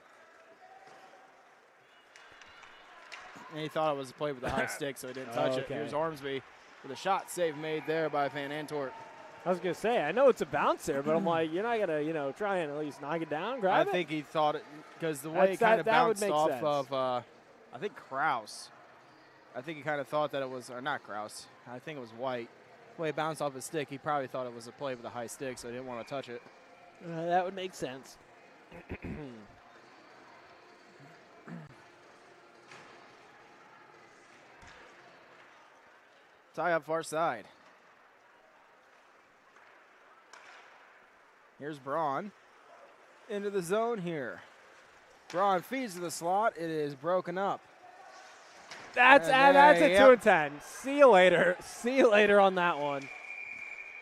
And he thought it was a play with the high stick, so he didn't touch it. Here's Ormsby with a shot save made there by Van Antwerp. I was going to say, I know it's a bouncer, but I'm like, you're not going to, try and at least knock it down, grab it? I think he thought it, because the way it kind of bounced off sense. of, I think Kraus. I think he kind of thought that it was, or not Kraus, I think it was White. The way it bounced off his stick, he probably thought it was a play with a high stick, so he didn't want to touch it. That would make sense. Tie up far side. Here's Braun into the zone here. Braun feeds to the slot. It is broken up. That's a 2 and 10. See you later. See you later on that one.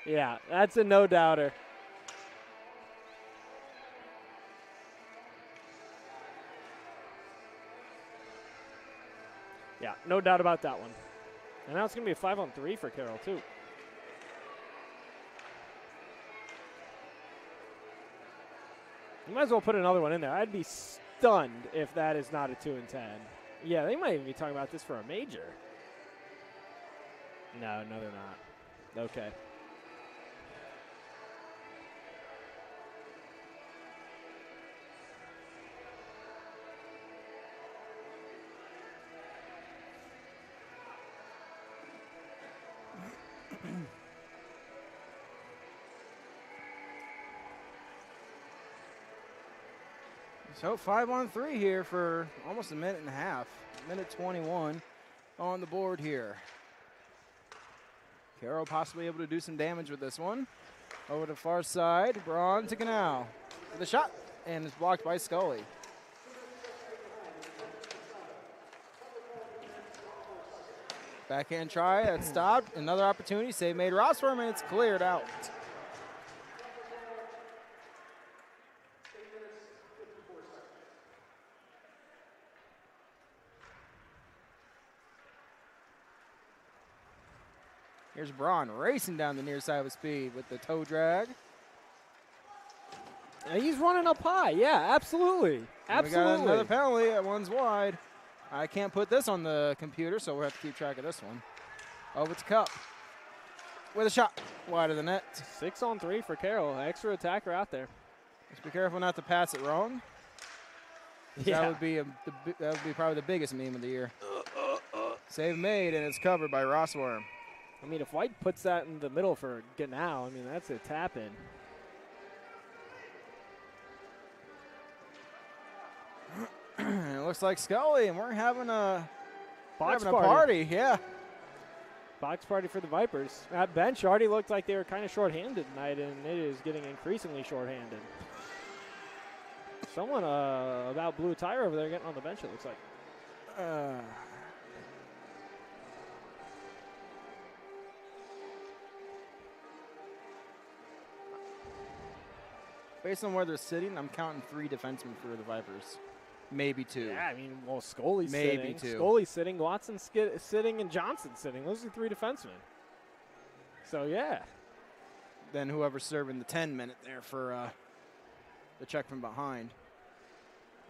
Yeah, that's a no doubter. Yeah, no doubt about that one. And now it's going to be a 5-on-3 for Carroll, too. You might as well put another one in there. I'd be stunned if that is not a 2 and 10. Yeah, they might even be talking about this for a major. No, they're not. Okay. So 5-on-3 here for almost a minute and a half. Minute 21 on the board here. Carroll possibly able to do some damage with this one. Over to far side, Braun to Ganau. The shot, and it's blocked by Scully. Backhand try, that's stopped. Another opportunity, save made. Rossworm, and it's cleared out. Here's Braun racing down the near side with speed with the toe drag. He's running up high. Yeah, absolutely. Absolutely. We got another penalty. That one's wide. I can't put this on the computer, so we'll have to keep track of this one. Over to Cup with a shot wide of the net. 6-on-3 for Carroll. Extra attacker out there. Just be careful not to pass it wrong. Yeah. That would be probably the biggest meme of the year. Save made, and it's covered by Rossworm. I mean, if White puts that in the middle for Ganau, I mean, that's a tap in. It looks like Scully, and we're having a Box party. Yeah. Box party for the Vipers. That bench already looked like they were kind of shorthanded tonight, and it is getting increasingly shorthanded. Someone about blew a tire over there getting on the bench, it looks like. Based on where they're sitting, I'm counting 3 defensemen for the Vipers. Maybe 2. Yeah, I mean, well, Scully's Maybe sitting. 2. Scully's sitting, Watson's sitting, and Johnson's sitting. Those are 3 defensemen. So, yeah. Then whoever's serving the 10-minute there for the check from behind.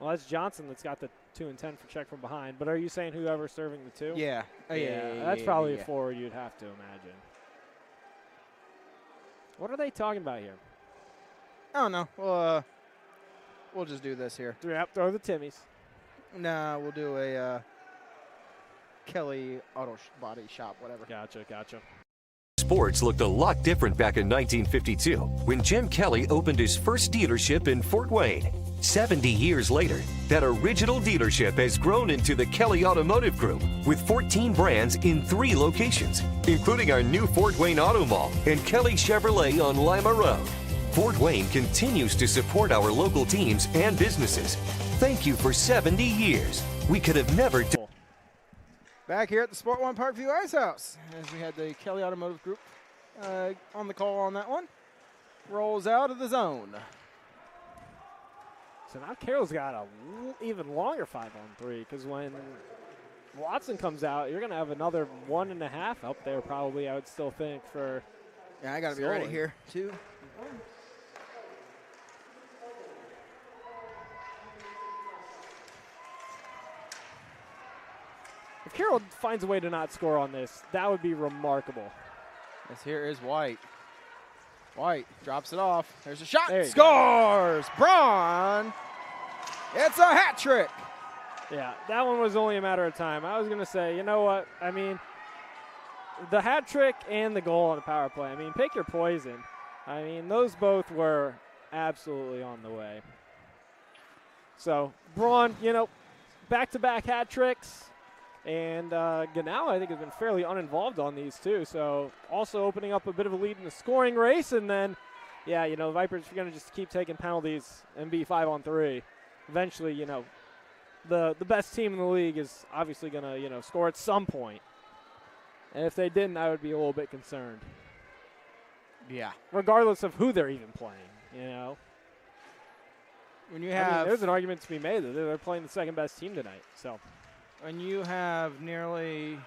Well, that's Johnson that's got the 2 and 10 for check from behind. But are you saying whoever's serving the 2? Yeah. That's probably a forward you'd have to imagine. What are they talking about here? I don't know. We'll just do this here. Throw the Timmies. Nah, we'll do a Kelly Auto Body Shop, whatever. Gotcha. Sports looked a lot different back in 1952 when Jim Kelly opened his first dealership in Fort Wayne. 70 years later, that original dealership has grown into the Kelly Automotive Group with 14 brands in 3 locations, including our new Fort Wayne Auto Mall and Kelly Chevrolet on Lima Road. Fort Wayne continues to support our local teams and businesses. Thank you for 70 years. We could have never done. Back here at the Sport One Parkview Ice House, as we had the Kelly Automotive Group on the call on that one. Rolls out of the zone. So now Carroll's got a even longer 5-on-3 because when Watson comes out, you're going to have another 1.5 up there probably, I would still think, for. Yeah, I got to be ready here, too. If Carroll finds a way to not score on this, that would be remarkable. This here is White. White drops it off. There's a shot. Scores! Braun! It's a hat trick. Yeah, that one was only a matter of time. I was going to say, you know what? I mean, the hat trick and the goal on the power play. I mean, pick your poison. I mean, those both were absolutely on the way. So, Braun, back-to-back hat tricks. And Ganau, I think, has been fairly uninvolved on these, too. So, also opening up a bit of a lead in the scoring race. And then, Vipers are going to just keep taking penalties and be 5-on-3. Eventually, the best team in the league is obviously going to, score at some point. And if they didn't, I would be a little bit concerned. Yeah. Regardless of who they're even playing, When you have, there's an argument to be made that they're playing the second best team tonight. So, when you have nearly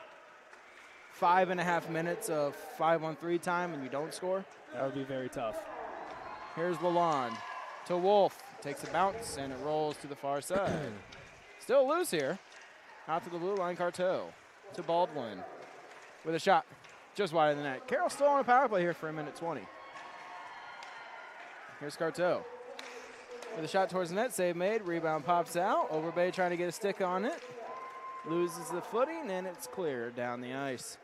5.5 minutes of 5-on-3 time and you don't score, that would be very tough. Here's Lalonde to Wolf. Takes a bounce and it rolls to the far side. Still loose here. Out to the blue line, Carteau to Baldwin with a shot just wide of the net. Carroll still on a power play here for 1:20. Here's Carteau with a shot towards the net. Save made. Rebound pops out. Overbay trying to get a stick on it. Loses the footing and it's cleared down the ice.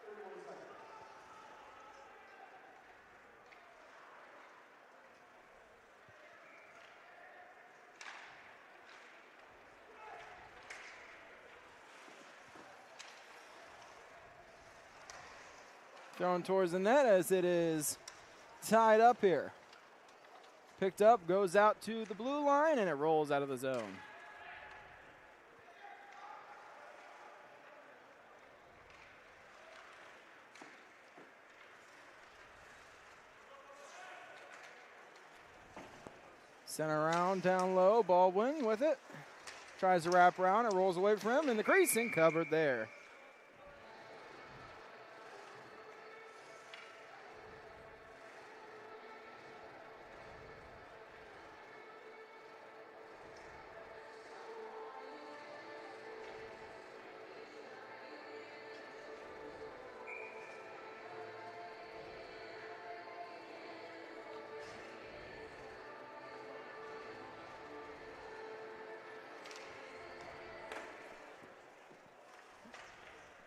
Thrown towards the net as it is tied up here. Picked up, goes out to the blue line, and it rolls out of the zone. Center around, down low, Baldwin with it. Tries to wrap around, it rolls away from him, and the crease and covered there.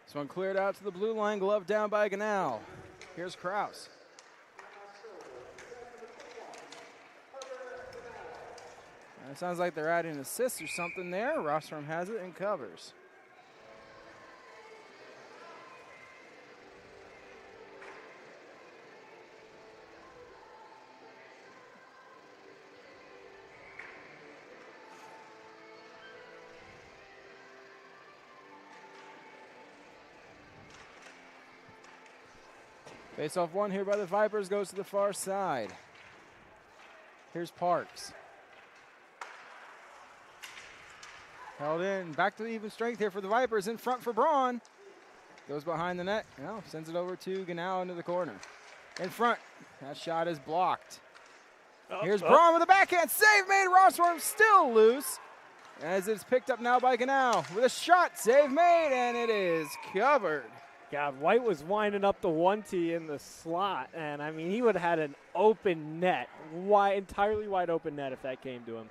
This one cleared out to the blue line, glove down by Ganal. Here's Kraus. It sounds like they're adding assists or something there. Rostrom has it and covers. Face-off one here by the Vipers goes to the far side. Here's Parks. Held in, back to the even strength here for the Vipers, in front for Braun. Goes behind the net, sends it over to Ganal into the corner. In front, that shot is blocked. Here's Braun with a backhand, save made, Rossworm still loose. As it's picked up now by Ganal with a shot, save made, and it is covered. God, White was winding up the 1T in the slot, and I mean, he would have had an open net, entirely wide open net if that came to him.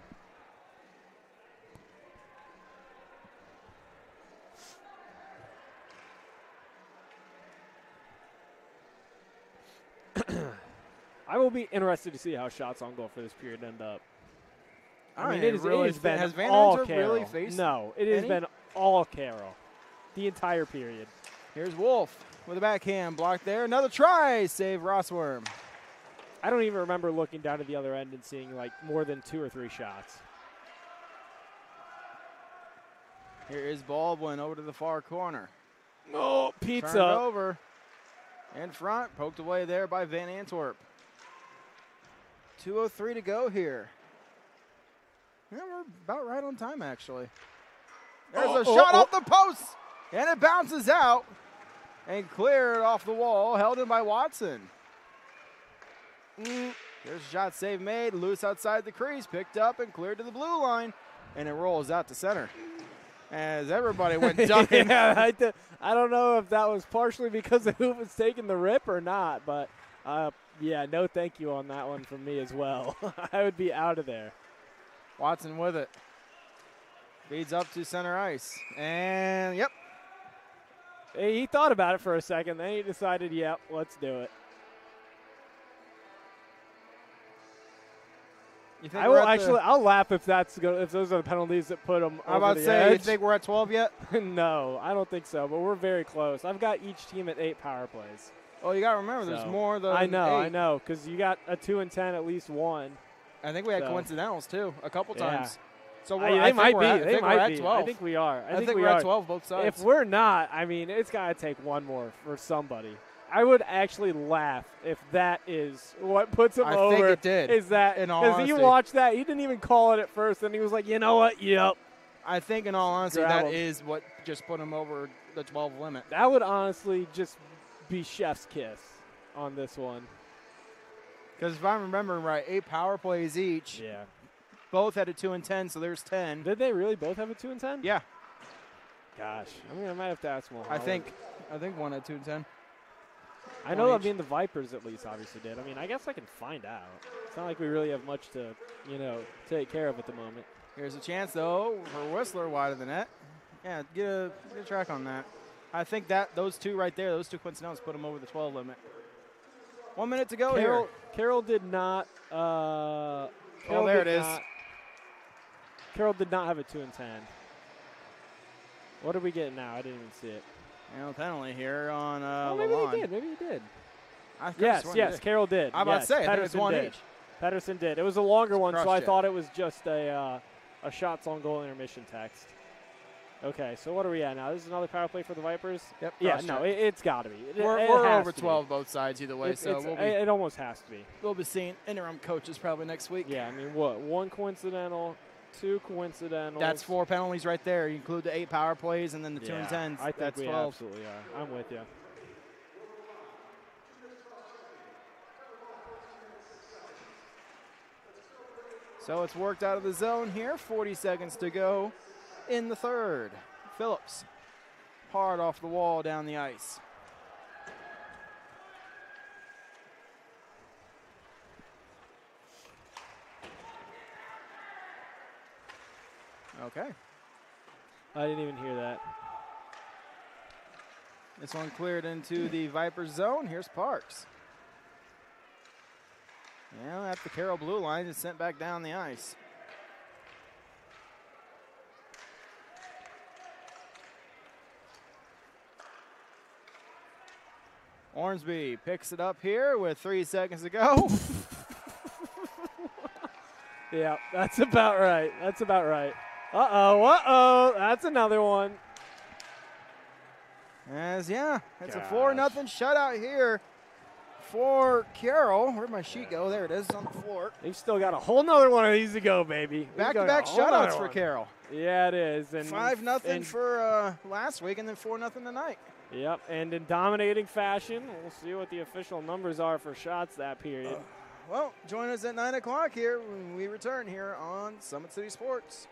I will be interested to see how shots on goal for this period end up. I mean, it has been has Van all Antwerp Carroll. really faced No, it has been all Carroll, the entire period. Here's Wolf with a backhand blocked there. Another try, save Rossworm. I don't even remember looking down to the other end and seeing like more than 2 or 3 shots. Here is Baldwin over to the far corner. Oh, pizza. Turned over. In front, poked away there by Van Antwerp. 2:03 to go here. Yeah, we're about right on time, actually. There's a shot off the post, and it bounces out and cleared off the wall, held in by Watson. There's a shot save made, loose outside the crease, picked up and cleared to the blue line, and it rolls out to center. As everybody went ducking. Yeah, I don't know if that was partially because of who was taking the rip or not, but yeah, no thank you on that one from me as well. I would be out of there. Watson with it. Feeds up to center ice. And, yep. He thought about it for a second. Then he decided, yep, let's do it. I'll laugh if those are the penalties that put them I'm over about the to say, edge. you think we're at 12 yet? No, I don't think so, but we're very close. I've got each team at 8 power plays. Oh, you got to remember, there's more than I know, 8. because you got a 2 and 10, at least one. I think we had coincidentals, too, a couple times. So they might be. They might be. 12. I think we are. I think we're at 12 both sides. If we're not, I mean, it's got to take one more for somebody. I would actually laugh if that is what puts him over. I think it did. Is that because he watched that? He didn't even call it at first, and he was like, you know what? Yep. I think, in all honesty, that is what just put him over the 12 limit. That would honestly just be chef's kiss on this one. Because if I'm remembering right, 8 power plays each. Yeah. Both had a 2 and 10, so there's 10. Did they really both have a 2 and 10? Yeah. Gosh, I mean, I might have to ask more. I think one had 2 and 10. I know. I mean, the Vipers at least obviously did. I mean, I guess I can find out. It's not like we really have much to, take care of at the moment. Here's a chance though for Whistler wide of the net. Yeah, get a track on that. I think that those two right there, those two coincidentals, put them over the 12 limit. 1 minute to go here. Carroll did not. There it is. Carroll did not have a 2 and 10. What are we getting now? I didn't even see it. Penalty here on maybe Lalonde. he did. Maybe he did. Yes, Carroll did. I'm about to say, I think it's one each. Pedersen did. It was a longer one, so I check. thought it was just a shots on goal intermission text. Okay, so what are we at now? This is another power play for the Vipers? Yep. Yeah, cross no, check. it's got to be. We're has over to be. 12 both sides either way, so it almost has to be. We'll be seeing interim coaches probably next week. Yeah, I mean, what? 1 coincidental, 2 coincidental. That's 4 penalties right there. You include the 8 power plays and then the 2 and 10s. I think that's we 12. absolutely are. I'm with you. So it's worked out of the zone here. 40 seconds to go in the third. Phillips hard off the wall down the ice. Okay. I didn't even hear that. This one cleared into the Vipers zone. Here's Parks. Now at the Carroll blue line is sent back down the ice. Ormsby picks it up here with 3 seconds to go. Yeah, that's about right. That's about right. Uh-oh. That's another one. It's a 4-0 shutout here for Carroll. Where'd my sheet go? There it is on the floor. They've still got a whole nother one of these to go, baby. Back-to-back shutouts for Carroll. Yeah, it is. And 5-0 for last week and then 4-0 tonight. Yep, and in dominating fashion. We'll see what the official numbers are for shots that period. Well, join us at 9 o'clock here when we return here on Summit City Sports.